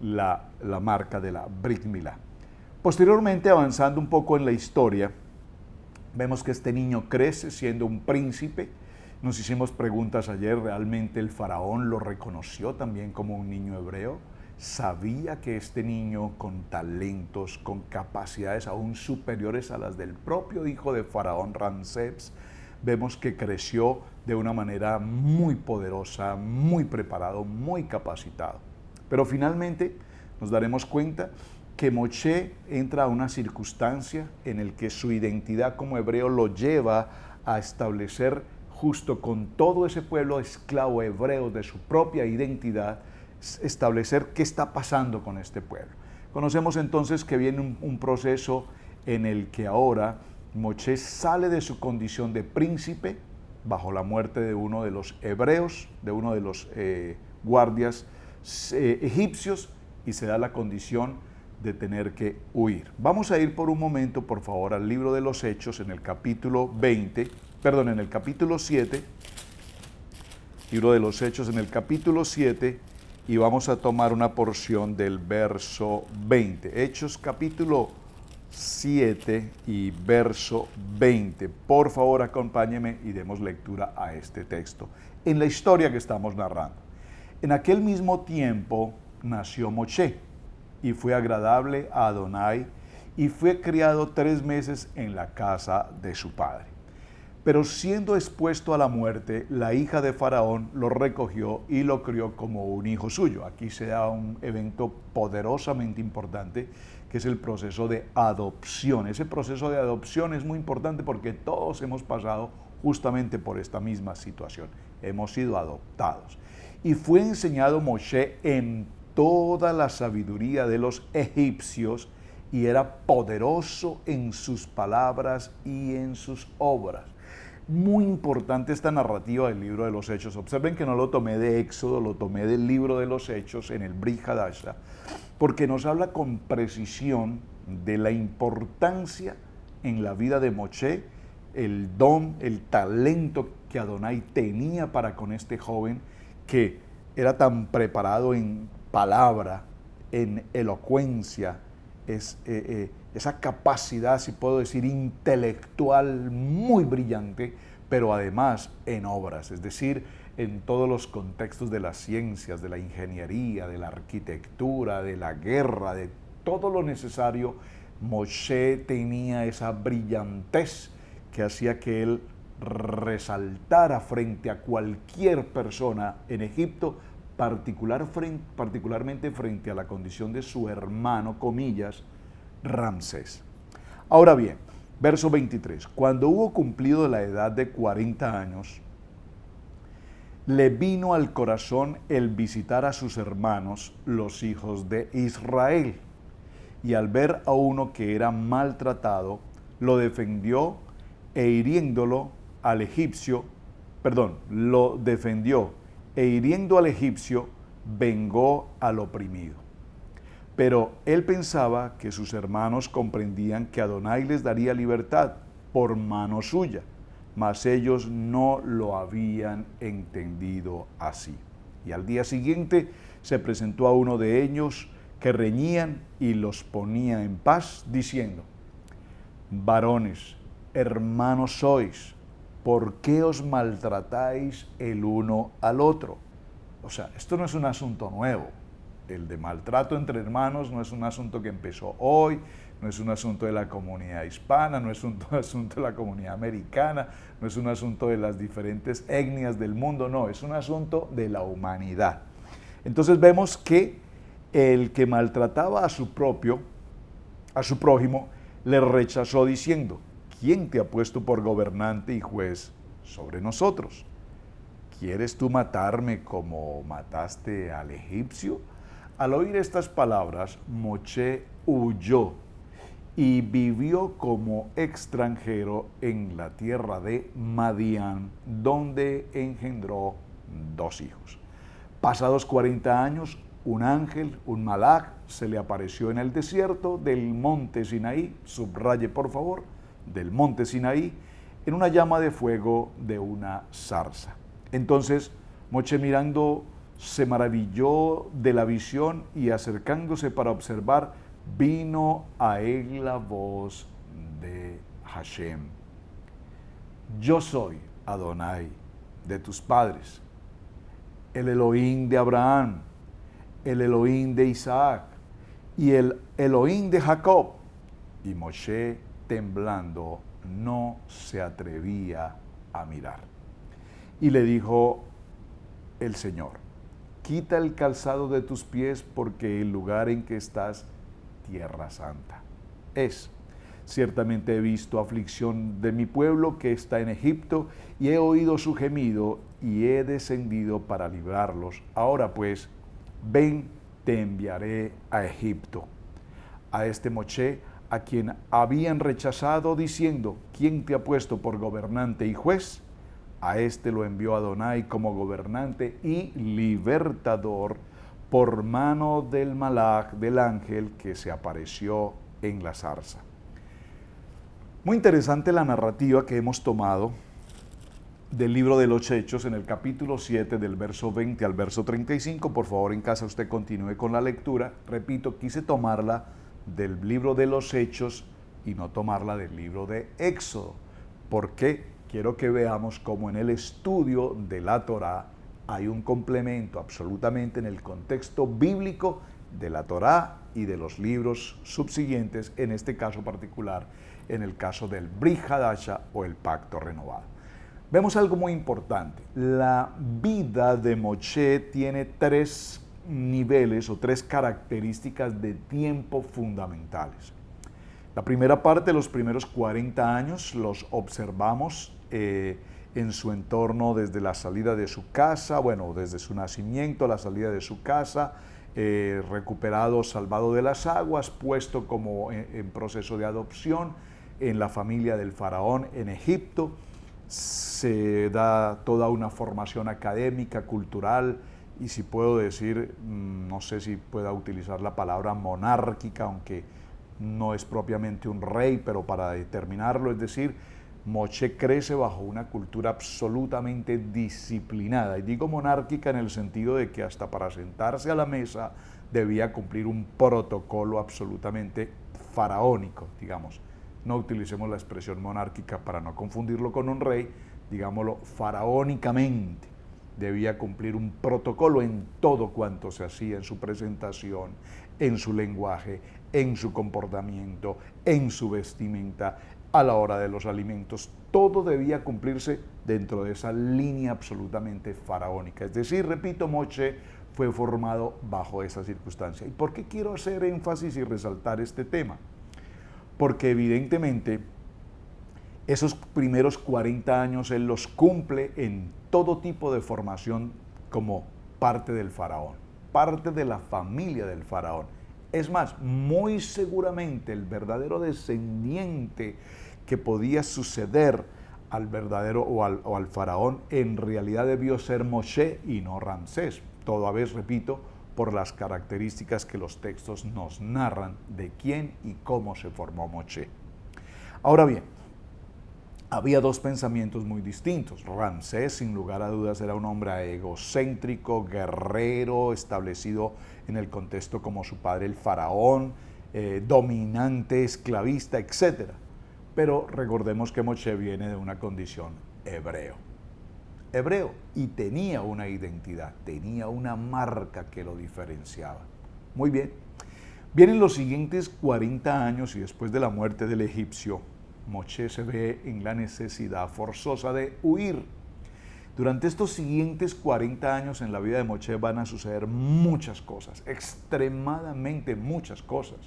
B: la marca de la Brit Milá. Posteriormente, avanzando un poco en la historia, vemos que este niño crece siendo un príncipe. Nos hicimos preguntas ayer, ¿realmente el faraón lo reconoció también como un niño hebreo? ¿Sabía que este niño con talentos, con capacidades aún superiores a las del propio hijo de faraón Ramsés? Vemos que creció de una manera muy poderosa, muy preparado, muy capacitado. Pero finalmente nos daremos cuenta que Moshe entra a una circunstancia en la que su identidad como hebreo lo lleva a establecer, justo con todo ese pueblo esclavo hebreo de su propia identidad, establecer qué está pasando con este pueblo. Conocemos entonces que viene un proceso en el que ahora Moshe sale de su condición de príncipe bajo la muerte de uno de los hebreos, de uno de los guardias egipcios, y se da la condición de tener que huir. Vamos a ir por un momento, por favor, al libro de los Hechos en el capítulo 7, libro de los Hechos en el capítulo 7, y vamos a tomar una porción del verso 20. Hechos capítulo 7 y verso 20. Por favor, acompáñeme y demos lectura a este texto, en la historia que estamos narrando. En aquel mismo tiempo nació Moshe, y fue agradable a Adonai, y fue criado 3 meses en la casa de su padre. Pero siendo expuesto a la muerte, la hija de Faraón lo recogió y lo crió como un hijo suyo. Aquí se da un evento poderosamente importante, que es el proceso de adopción. Ese proceso de adopción es muy importante porque todos hemos pasado justamente por esta misma situación. Hemos sido adoptados. Y fue enseñado Moshe en toda la sabiduría de los egipcios, y era poderoso en sus palabras y en sus obras. Muy importante esta narrativa del libro de los Hechos. Observen que no lo tomé de Éxodo, lo tomé del libro de los Hechos en el Brit Hadasha, porque nos habla con precisión de la importancia en la vida de Moshe, el don, el talento que Adonai tenía para con este joven, que era tan preparado en palabra, en elocuencia, esa capacidad, si puedo decir, intelectual muy brillante, pero además en obras, es decir, en todos los contextos de las ciencias, de la ingeniería, de la arquitectura, de la guerra, de todo lo necesario. Moshe tenía esa brillantez que hacía que él resaltara frente a cualquier persona en Egipto, particularmente frente a la condición de su hermano, comillas, Ramsés. Ahora bien, verso 23. Cuando hubo cumplido la edad de 40 años, le vino al corazón el visitar a sus hermanos, los hijos de Israel. Y al ver a uno que era maltratado, lo defendió e hiriendo al egipcio, vengó al oprimido. Pero él pensaba que sus hermanos comprendían que Adonai les daría libertad por mano suya, mas ellos no lo habían entendido así. Y al día siguiente se presentó a uno de ellos que reñían y los ponía en paz, diciendo: varones, hermanos sois, ¿por qué os maltratáis el uno al otro? O sea, esto no es un asunto nuevo. El de maltrato entre hermanos no es un asunto que empezó hoy, no es un asunto de la comunidad hispana, no es un asunto de la comunidad americana, no es un asunto de las diferentes etnias del mundo, no, es un asunto de la humanidad. Entonces vemos que el que maltrataba a su prójimo, le rechazó diciendo: ¿quién te ha puesto por gobernante y juez sobre nosotros? ¿Quieres tú matarme como mataste al egipcio? Al oír estas palabras, Moshe huyó y vivió como extranjero en la tierra de Madián, donde engendró 2 hijos. Pasados 40 años, un ángel, un malaj, se le apareció en el desierto del monte Sinaí, subraye por favor, del monte Sinaí, en una llama de fuego de una zarza. Entonces Moshe, mirando, se maravilló de la visión, y acercándose para observar, vino a él la voz de Hashem: yo soy Adonai de tus padres, el Elohim de Abraham, el Elohim de Isaac y el Elohim de Jacob. Y Moshe, temblando, no se atrevía a mirar. Y le dijo el Señor: quita el calzado de tus pies, porque el lugar en que estás, tierra santa es. Ciertamente he visto aflicción de mi pueblo que está en Egipto, y he oído su gemido, y he descendido para librarlos. Ahora pues, ven, te enviaré a Egipto. a este Moshe, a quien habían rechazado diciendo, ¿quién te ha puesto por gobernante y juez? A este lo envió Adonai como gobernante y libertador por mano del malach, del ángel que se apareció en la zarza. Muy interesante la narrativa que hemos tomado del libro de los Hechos en el capítulo 7 del verso 20 al verso 35. Por favor, en casa usted continúe con la lectura. Repito, quise tomarla del libro de los Hechos y no tomarla del libro de Éxodo, porque quiero que veamos cómo en el estudio de la Torá hay un complemento absolutamente en el contexto bíblico de la Torá y de los libros subsiguientes, en este caso particular, en el caso del Brit Hadasha o el Pacto Renovado. Vemos algo muy importante. La vida de Moshe tiene tres niveles o tres características de tiempo fundamentales. La primera parte, los primeros 40 años, los observamos en su entorno desde la salida de su casa, bueno, desde su nacimiento, la salida de su casa, recuperado, salvado de las aguas, puesto como en proceso de adopción en la familia del faraón en Egipto. Se da toda una formación académica, cultural, y si puedo decir, no sé si pueda utilizar la palabra monárquica, aunque no es propiamente un rey, pero para determinarlo, es decir, Moshe crece bajo una cultura absolutamente disciplinada, y digo monárquica en el sentido de que hasta para sentarse a la mesa debía cumplir un protocolo absolutamente faraónico, digamos. No utilicemos la expresión monárquica para no confundirlo con un rey, digámoslo faraónicamente. Debía cumplir un protocolo en todo cuanto se hacía, en su presentación, en su lenguaje, en su comportamiento, en su vestimenta, a la hora de los alimentos. Todo debía cumplirse dentro de esa línea absolutamente faraónica. Es decir, repito, Moshe fue formado bajo esa circunstancia. ¿Y por qué quiero hacer énfasis y resaltar este tema? Porque evidentemente esos primeros 40 años él los cumple en todo tipo de formación como parte del faraón, parte de la familia del faraón. Es más, muy seguramente el verdadero descendiente que podía suceder al verdadero o al faraón en realidad debió ser Moshe y no Ramsés. Toda vez, repito, por las características que los textos nos narran de quién y cómo se formó Moshe. Ahora bien, había dos pensamientos muy distintos. Ramsés, sin lugar a dudas, era un hombre egocéntrico, guerrero, establecido en el contexto como su padre el faraón, dominante, esclavista, etc. Pero recordemos que Moshe viene de una condición hebreo, y tenía una identidad, tenía una marca que lo diferenciaba. Muy bien, vienen los siguientes 40 años y después de la muerte del egipcio, Moshe se ve en la necesidad forzosa de huir. Durante estos siguientes 40 años en la vida de Moshe van a suceder muchas cosas, extremadamente muchas cosas.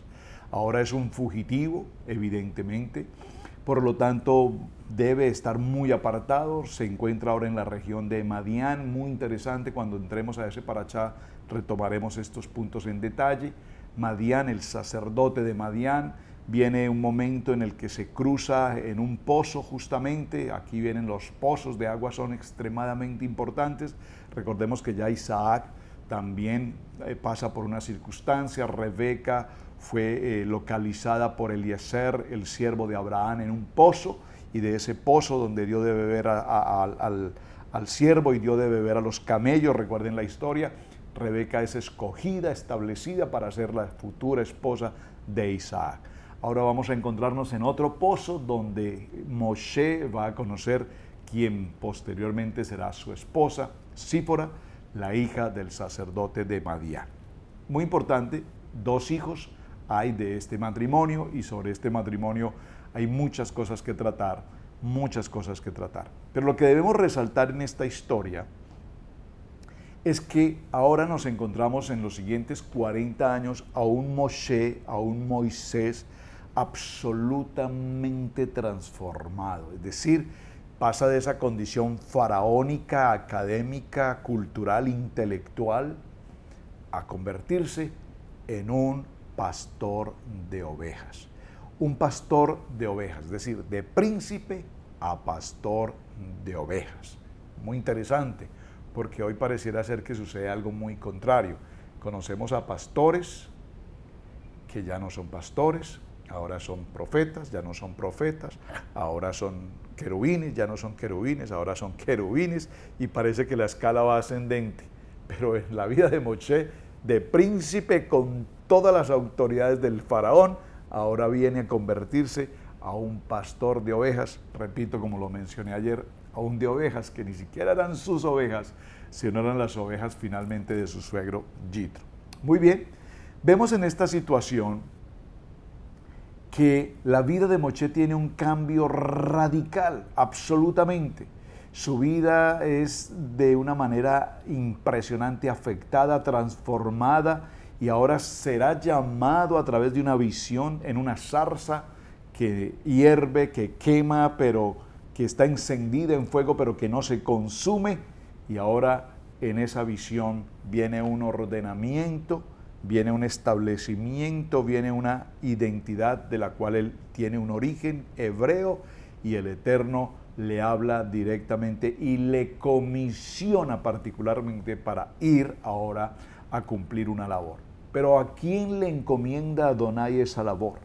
B: Ahora es un fugitivo, evidentemente, por lo tanto debe estar muy apartado, se encuentra ahora en la región de Madián, muy interesante, cuando entremos a ese parashá retomaremos estos puntos en detalle. Madián, el sacerdote de Madián, viene un momento en el que se cruza en un pozo justamente, aquí vienen los pozos de agua, son extremadamente importantes, recordemos que ya Isaac también pasa por una circunstancia, Rebeca fue localizada por Eliezer, el siervo de Abraham, en un pozo, y de ese pozo donde dio de beber al siervo y dio de beber a los camellos, recuerden la historia, Rebeca es escogida, establecida para ser la futura esposa de Isaac. Ahora vamos a encontrarnos en otro pozo donde Moshe va a conocer quien posteriormente será su esposa, Sípora, la hija del sacerdote de Madián. Muy importante, 2 hijos hay de este matrimonio, y sobre este matrimonio hay muchas cosas que tratar, muchas cosas que tratar. Pero lo que debemos resaltar en esta historia es que ahora nos encontramos en los siguientes 40 años a un Moshe, a un Moisés absolutamente transformado. Es decir, pasa de esa condición faraónica, académica, cultural, intelectual, a convertirse en un pastor de ovejas. Un pastor de ovejas, es decir, de príncipe a pastor de ovejas. Muy interesante, porque hoy pareciera ser que sucede algo muy contrario. Conocemos a pastores que ya no son pastores, ahora son profetas, ya no son profetas, ahora son querubines, ya no son querubines, ahora son querubines, y parece que la escala va ascendente. Pero en la vida de Moshe, de príncipe con todas las autoridades del faraón, ahora viene a convertirse a un pastor de ovejas, repito como lo mencioné ayer, a un de ovejas que ni siquiera eran sus ovejas, sino eran las ovejas finalmente de su suegro Yitro. Muy bien, vemos en esta situación que la vida de Moshe tiene un cambio radical, absolutamente. Su vida es de una manera impresionante, afectada, transformada, y ahora será llamado a través de una visión en una zarza que hierve, que quema, pero que está encendida en fuego, pero que no se consume. Y ahora en esa visión viene un ordenamiento, viene un establecimiento, viene una identidad de la cual él tiene un origen hebreo, y el Eterno le habla directamente y le comisiona particularmente para ir ahora a cumplir una labor. Pero ¿a quién le encomienda Adonai esa labor?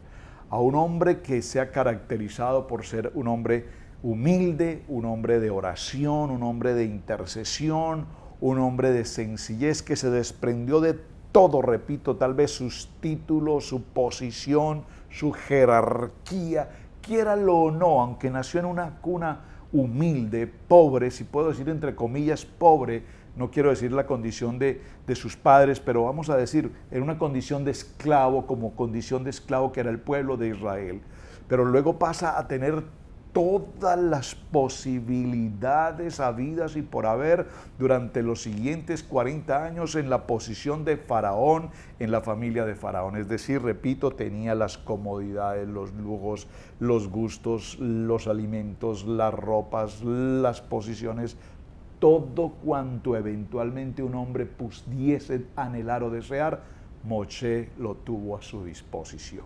B: A un hombre que se ha caracterizado por ser un hombre humilde, un hombre de oración, un hombre de intercesión, un hombre de sencillez, que se desprendió de todo, repito, tal vez sus títulos, su posición, su jerarquía, quiéralo o no, aunque nació en una cuna humilde, pobre, si puedo decir entre comillas pobre, no quiero decir la condición de sus padres, pero vamos a decir en una condición de esclavo, como condición de esclavo que era el pueblo de Israel, pero luego pasa a tener todas las posibilidades habidas y por haber durante los siguientes 40 años en la posición de Faraón, en la familia de Faraón. Es decir, repito, tenía las comodidades, los lujos, los gustos, los alimentos, las ropas, las posiciones, todo cuanto eventualmente un hombre pudiese anhelar o desear, Moshe lo tuvo a su disposición.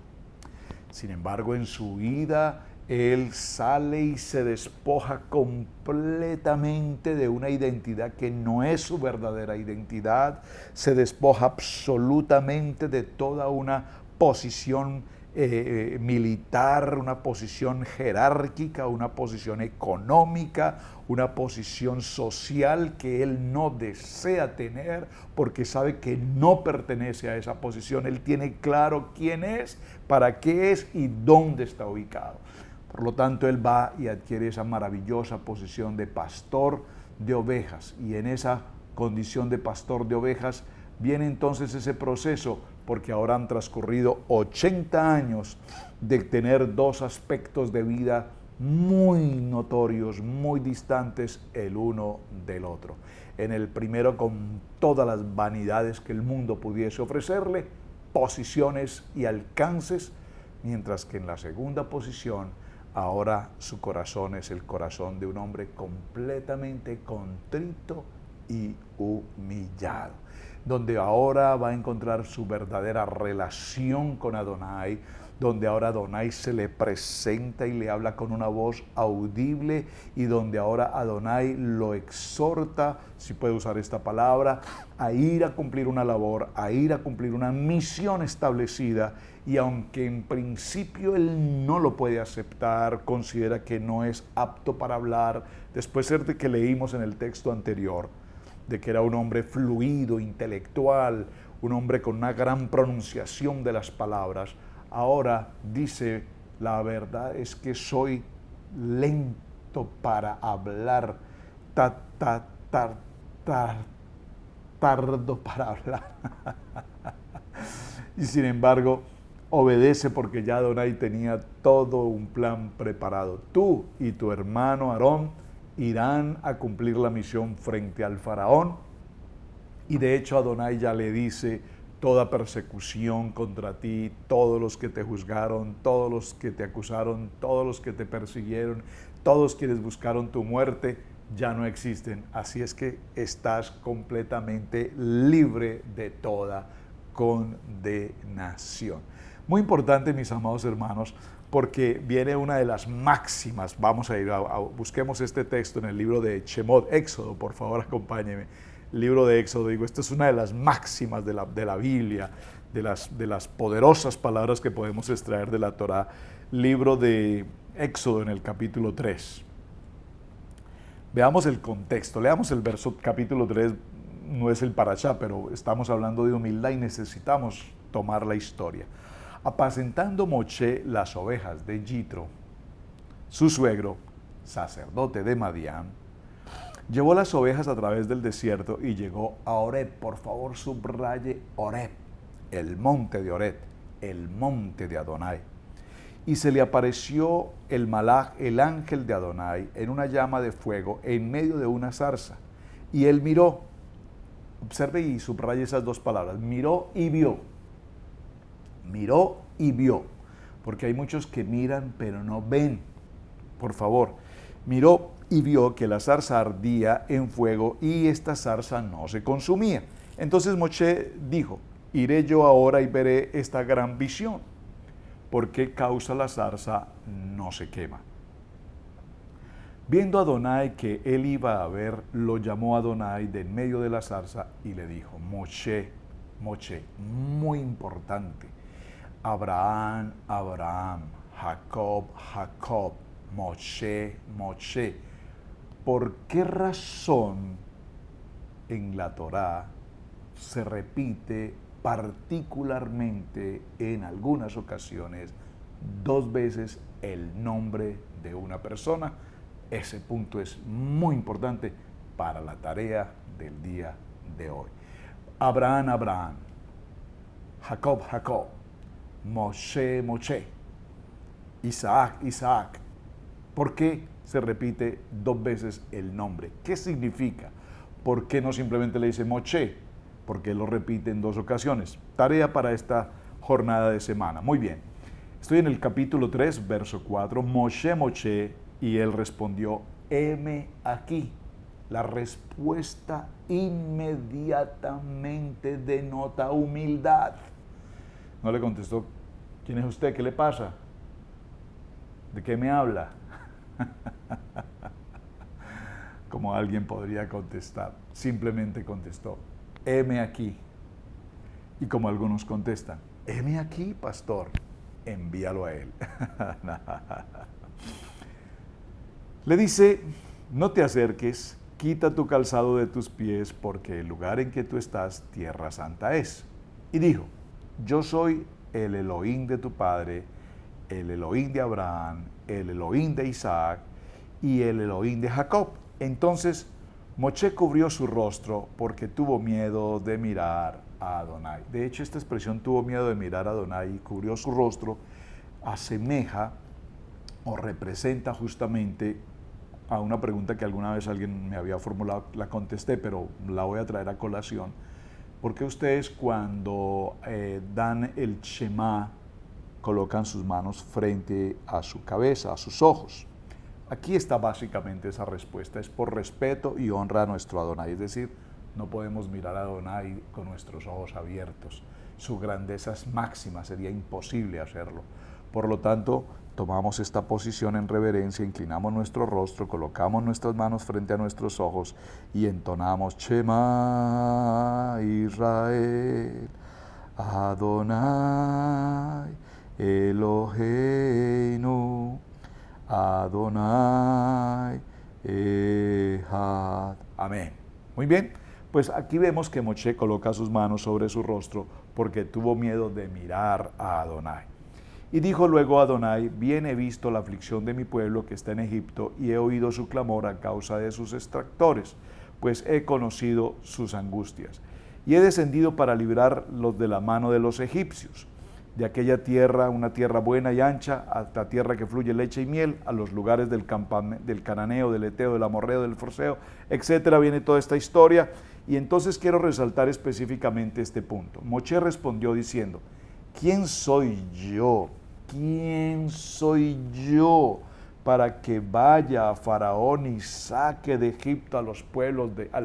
B: Sin embargo, en su vida, él sale y se despoja completamente de una identidad que no es su verdadera identidad, se despoja absolutamente de toda una posición militar, una posición jerárquica, una posición económica, una posición social que él no desea tener porque sabe que no pertenece a esa posición. Él tiene claro quién es, para qué es y dónde está ubicado. Por lo tanto, él va y adquiere esa maravillosa posición de pastor de ovejas, y en esa condición de pastor de ovejas viene entonces ese proceso, porque ahora han transcurrido 80 años de tener dos aspectos de vida muy notorios, muy distantes el uno del otro. En el primero, con todas las vanidades que el mundo pudiese ofrecerle, posiciones y alcances, mientras que en la segunda posición, ahora su corazón es el corazón de un hombre completamente contrito y humillado, donde ahora va a encontrar su verdadera relación con Adonai, donde ahora Adonai se le presenta y le habla con una voz audible, y donde ahora Adonai lo exhorta, si puede usar esta palabra, a ir a cumplir una labor, a ir a cumplir una misión establecida. Y aunque en principio él no lo puede aceptar, considera que no es apto para hablar, después de que leímos en el texto anterior, de que era un hombre fluido, intelectual, un hombre con una gran pronunciación de las palabras, ahora dice: la verdad es que soy lento para hablar, tardo para hablar. Y sin embargo, obedece, porque ya Adonai tenía todo un plan preparado. Tú y tu hermano Aarón irán a cumplir la misión frente al faraón, y de hecho Adonai ya le dice: toda persecución contra ti, todos los que te juzgaron, todos los que te acusaron, todos los que te persiguieron, todos quienes buscaron tu muerte, ya no existen. Así es que estás completamente libre de toda condenación. Muy importante, mis amados hermanos, porque viene una de las máximas. Vamos a ir busquemos este texto en el libro de Shemot, Éxodo, por favor, acompáñeme. Libro de Éxodo, digo, esta es una de las máximas de la Biblia, de las poderosas palabras que podemos extraer de la Torá. Libro de Éxodo en el capítulo 3. Veamos el contexto, leamos el verso capítulo 3, no es el parashá, pero estamos hablando de humildad y necesitamos tomar la historia. Apacentando Moshe las ovejas de Yitro, su suegro, sacerdote de Madián, llevó las ovejas a través del desierto y llegó a Horeb. Por favor, subraye Horeb, el monte de Horeb, el monte de Adonai. Y se le apareció el malaj, el ángel de Adonai, en una llama de fuego en medio de una zarza. Y él miró, observe y subraye esas dos palabras, miró y vio. Miró y vio, porque hay muchos que miran pero no ven. Por favor, miró y vio que la zarza ardía en fuego y esta zarza no se consumía. Entonces Moshe dijo, iré yo ahora y veré esta gran visión. ¿Por qué causa la zarza no se quema? Viendo a Adonai que él iba a ver, lo llamó Adonai de en medio de la zarza y le dijo, Moshe, Moshe, muy importante, Abraham, Abraham, Jacob, Jacob, Moshe, Moshe. ¿Por qué razón en la Torá se repite particularmente en algunas ocasiones 2 veces el nombre de una persona? Ese punto es muy importante para la tarea del día de hoy. Abraham, Abraham, Jacob, Jacob, Moshe, Moshe, Isaac, Isaac. ¿Por qué se repite 2 veces el nombre? ¿Qué significa? ¿Por qué no simplemente le dice Moshe? Porque lo repite en 2 ocasiones. Tarea para esta jornada de semana. Muy bien. Estoy en el capítulo 3, verso 4. Moshe, Moshe, y él respondió, heme aquí. La respuesta inmediatamente denota humildad. No le contestó, ¿quién es usted? ¿Qué le pasa? ¿De qué me habla? Como alguien podría contestar. Simplemente contestó, heme aquí. Y como algunos contestan, heme aquí, pastor, envíalo a él. Le dice, no te acerques, quita tu calzado de tus pies, porque el lugar en que tú estás, tierra santa es. Y dijo, yo soy el Elohim de tu padre, el Elohim de Abraham, el Elohim de Isaac y el Elohim de Jacob. Entonces Moshe cubrió su rostro porque tuvo miedo de mirar a Adonai. De hecho, esta expresión tuvo miedo de mirar a Adonai y cubrió su rostro asemeja o representa justamente a una pregunta que alguna vez alguien me había formulado, la contesté, pero la voy a traer a colación. ¿Por qué ustedes cuando dan el Shema colocan sus manos frente a su cabeza, a sus ojos? Aquí está básicamente esa respuesta, es por respeto y honra a nuestro Adonai, es decir, no podemos mirar a Adonai con nuestros ojos abiertos, su grandeza es máxima, sería imposible hacerlo. Por lo tanto, tomamos esta posición en reverencia, inclinamos nuestro rostro, colocamos nuestras manos frente a nuestros ojos y entonamos Shema Israel, Adonai Eloheinu, Adonai Echad. Amén. Muy bien, pues aquí vemos que Moshe coloca sus manos sobre su rostro porque tuvo miedo de mirar a Adonai. Y dijo luego a Adonai, bien he visto la aflicción de mi pueblo que está en Egipto y he oído su clamor a causa de sus extractores, pues he conocido sus angustias. Y he descendido para librarlos de la mano de los egipcios, de aquella tierra, una tierra buena y ancha, hasta tierra que fluye leche y miel, a los lugares del cananeo, del eteo, del amorreo, del forseo, etcétera. Viene toda esta historia y entonces quiero resaltar específicamente este punto. Moshe respondió diciendo, ¿quién soy yo? ¿Quién soy yo para que vaya a Faraón y saque de Egipto a al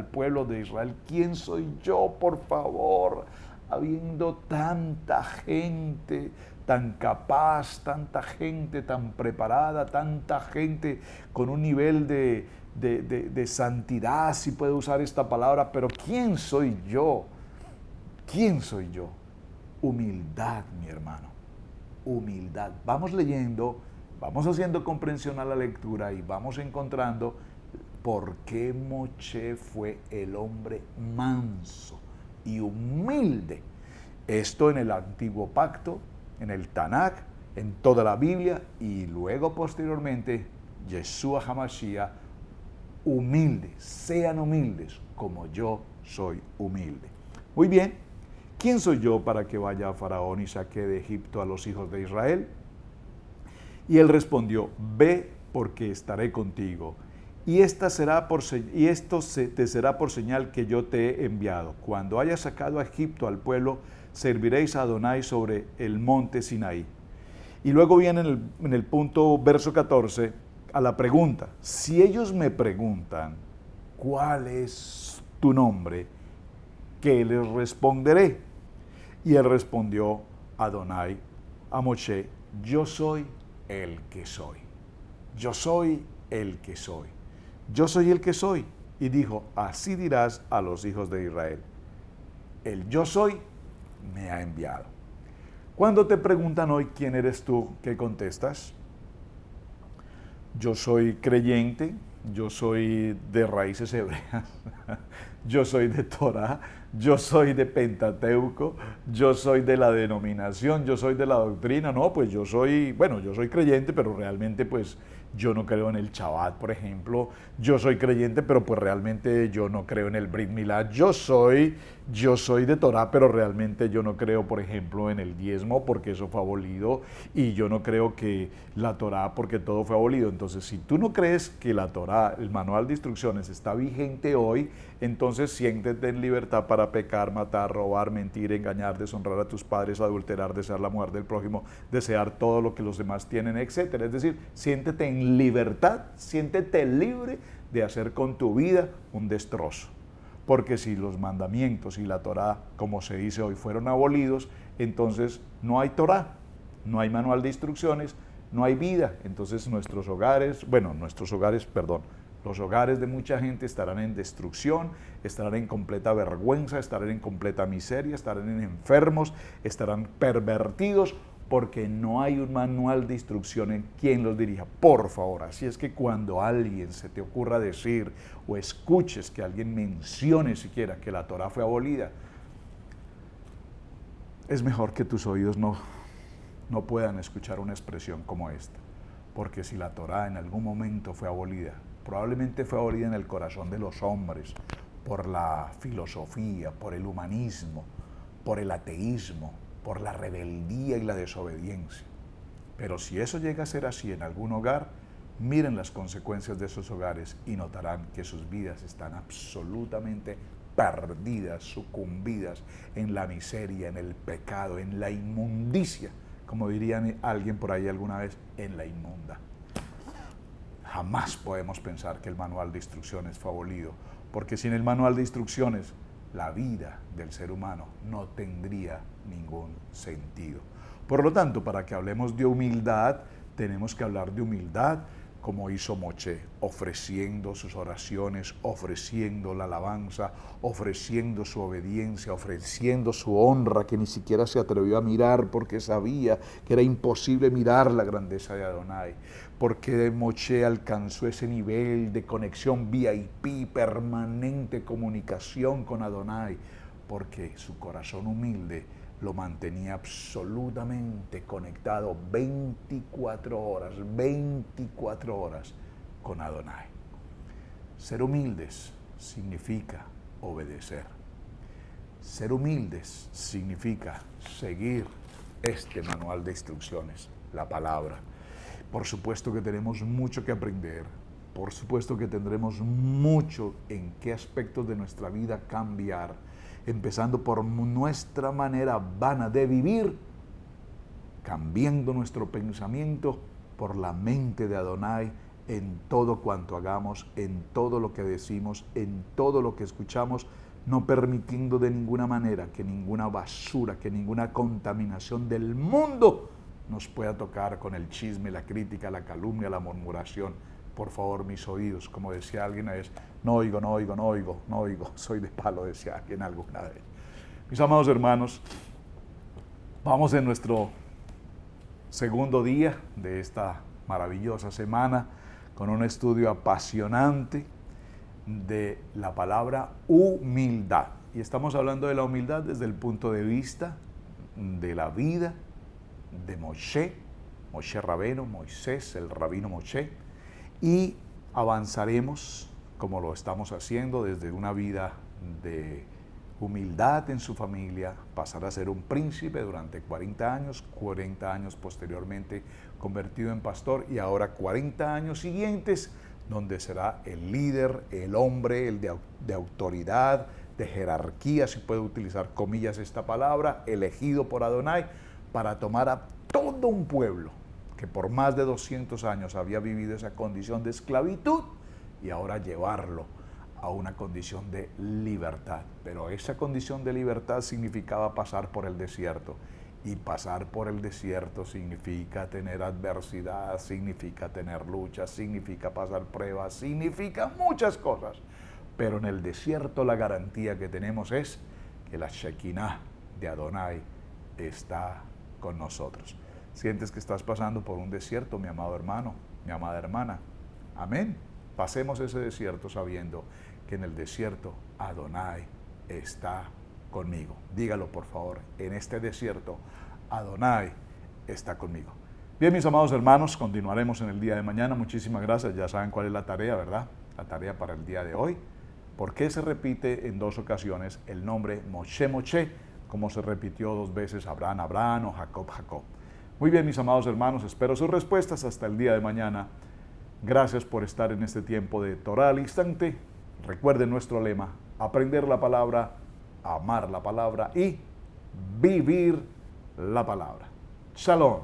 B: pueblo de Israel? ¿Quién soy yo, por favor? habiendo tanta gente tan capaz, tanta gente tan preparada, tanta gente con un nivel de santidad, si puedo usar esta palabra, pero ¿quién soy yo? ¿Quién soy yo? Humildad, mi hermano, humildad. Vamos leyendo, vamos haciendo comprensión a la lectura y vamos encontrando por qué Moshe fue el hombre manso y humilde. Esto en el Antiguo Pacto, en el Tanakh, en toda la Biblia, y luego posteriormente Yeshua HaMashiach, humilde, sean humildes como yo soy humilde. Muy bien, ¿quién soy yo para que vaya a Faraón y saque de Egipto a los hijos de Israel? Y él respondió, ve porque estaré contigo, y esto te será por señal que yo te he enviado. Cuando hayas sacado a Egipto al pueblo, serviréis a Adonai sobre el monte Sinaí. Y luego viene en el punto verso 14 a la pregunta. Si ellos me preguntan, ¿cuál es tu nombre? ¿Qué les responderé? Y él respondió Adonai a Moshe, yo soy el que soy. Yo soy el que soy. Yo soy el que soy. Y dijo, así dirás a los hijos de Israel. El yo soy me ha enviado. Cuando te preguntan hoy quién eres tú, ¿qué contestas? Yo soy creyente, yo soy de raíces hebreas, yo soy de Torah, yo soy de Pentateuco, yo soy de la denominación, yo soy de la doctrina. No, pues yo soy creyente, pero realmente pues yo no creo en el Shabbat, por ejemplo. Yo soy creyente, pero pues realmente yo no creo en el Brit Milá. Yo soy de Torah, pero realmente yo no creo, por ejemplo, en el diezmo, porque eso fue abolido, y yo no creo que la Torah, porque todo fue abolido. Entonces, si tú no crees que la Torah, el manual de instrucciones, está vigente hoy, entonces siéntete en libertad para pecar, matar, robar, mentir, engañar, deshonrar a tus padres, adulterar, desear la mujer del prójimo, desear todo lo que los demás tienen, etc. Es decir, siéntete en libertad, siéntete libre de hacer con tu vida un destrozo. Porque si los mandamientos y la Torah, como se dice hoy, fueron abolidos, entonces no hay Torah, no hay manual de instrucciones, no hay vida. Entonces los hogares de mucha gente estarán en destrucción, estarán en completa vergüenza, estarán en completa miseria, estarán enfermos, estarán pervertidos, porque no hay un manual de instrucción en quien los dirija. Por favor, así es que cuando alguien se te ocurra decir o escuches que alguien mencione siquiera que la Torah fue abolida, es mejor que tus oídos no puedan escuchar una expresión como esta. Porque si la Torah en algún momento fue abolida, probablemente fue abolida en el corazón de los hombres, por la filosofía, por el humanismo, por el ateísmo, por la rebeldía y la desobediencia. Pero si eso llega a ser así en algún hogar, miren las consecuencias de esos hogares y notarán que sus vidas están absolutamente perdidas, sucumbidas en la miseria, en el pecado, en la inmundicia, como dirían alguien por ahí alguna vez, en la inmunda. Jamás podemos pensar que el manual de instrucciones fue abolido, porque sin el manual de instrucciones, la vida del ser humano no tendría ningún sentido. Por lo tanto, para que hablemos de humildad, tenemos que hablar de humildad como hizo Moshe, ofreciendo sus oraciones, ofreciendo la alabanza, ofreciendo su obediencia, ofreciendo su honra, que ni siquiera se atrevió a mirar porque sabía que era imposible mirar la grandeza de Adonai. Porque Moshe alcanzó ese nivel de conexión VIP, permanente comunicación con Adonai, porque su corazón humilde lo mantenía absolutamente conectado 24 horas con Adonai. Ser humildes significa obedecer. Ser humildes significa seguir este manual de instrucciones, la palabra. Por supuesto que tenemos mucho que aprender, por supuesto que tendremos mucho en qué aspectos de nuestra vida cambiar, empezando por nuestra manera vana de vivir, cambiando nuestro pensamiento por la mente de Adonai en todo cuanto hagamos, en todo lo que decimos, en todo lo que escuchamos. no permitiendo de ninguna manera que ninguna basura, que ninguna contaminación del mundo nos pueda tocar con el chisme, la crítica, la calumnia, la murmuración. Por favor, mis oídos, como decía alguien una vez, no oigo, soy de palo, decía alguien alguna vez. Mis amados hermanos, vamos en nuestro segundo día de esta maravillosa semana con un estudio apasionante de la palabra humildad. Y estamos hablando de la humildad desde el punto de vista de la vida de Moshe Rabeno, Moisés, el rabino Moshe, y avanzaremos, como lo estamos haciendo, desde una vida de humildad en su familia, pasar a ser un príncipe durante 40 años posteriormente convertido en pastor, y ahora 40 años siguientes, donde será el líder, el hombre, el de autoridad, de jerarquía, si puedo utilizar comillas esta palabra, elegido por Adonai, para tomar a todo un pueblo que por más de 200 años había vivido esa condición de esclavitud y ahora llevarlo a una condición de libertad. Pero esa condición de libertad significaba pasar por el desierto. Y pasar por el desierto significa tener adversidad, significa tener luchas, significa pasar pruebas, significa muchas cosas. Pero en el desierto la garantía que tenemos es que la Shekinah de Adonai está con nosotros. ¿Sientes que estás pasando por un desierto, mi amado hermano, mi amada hermana? Amén. Pasemos ese desierto sabiendo que en el desierto Adonai está conmigo. Dígalo, por favor, en este desierto Adonai está conmigo. Bien, mis amados hermanos, continuaremos en el día de mañana. Muchísimas gracias. Ya saben cuál es la tarea, ¿verdad? La tarea para el día de hoy. ¿Por qué se repite en 2 ocasiones el nombre Moshe, como se repitió 2 veces Abraham o Jacob? Muy bien, mis amados hermanos, espero sus respuestas hasta el día de mañana. Gracias por estar en este tiempo de Torah al instante. Recuerden nuestro lema: aprender la palabra, amar la palabra y vivir la palabra. Shalom.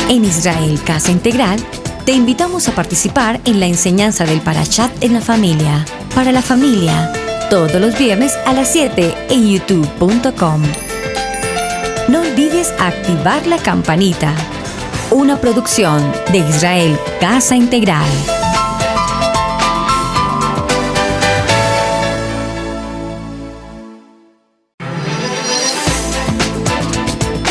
A: En Israel Casa Integral, te invitamos a participar en la enseñanza del Parashat en la familia. Para la familia, todos los viernes a las 7 en youtube.com. No olvides activar la campanita. Una producción de Israel Casa Integral.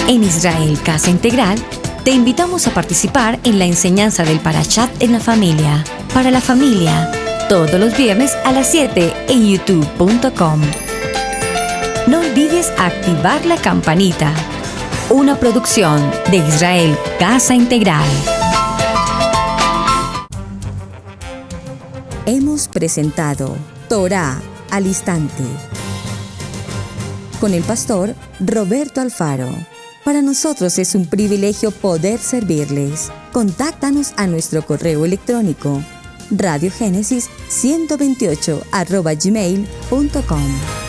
A: En Israel Casa Integral, te invitamos a participar en la enseñanza del Parashat en la familia. Para la familia, todos los viernes a las 7 en youtube.com. No olvides activar la campanita. Una producción de Israel Casa Integral. Hemos presentado Torah al instante con el pastor Roberto Alfaro. Para nosotros es un privilegio poder servirles. Contáctanos a nuestro correo electrónico radiogenesis128@gmail.com.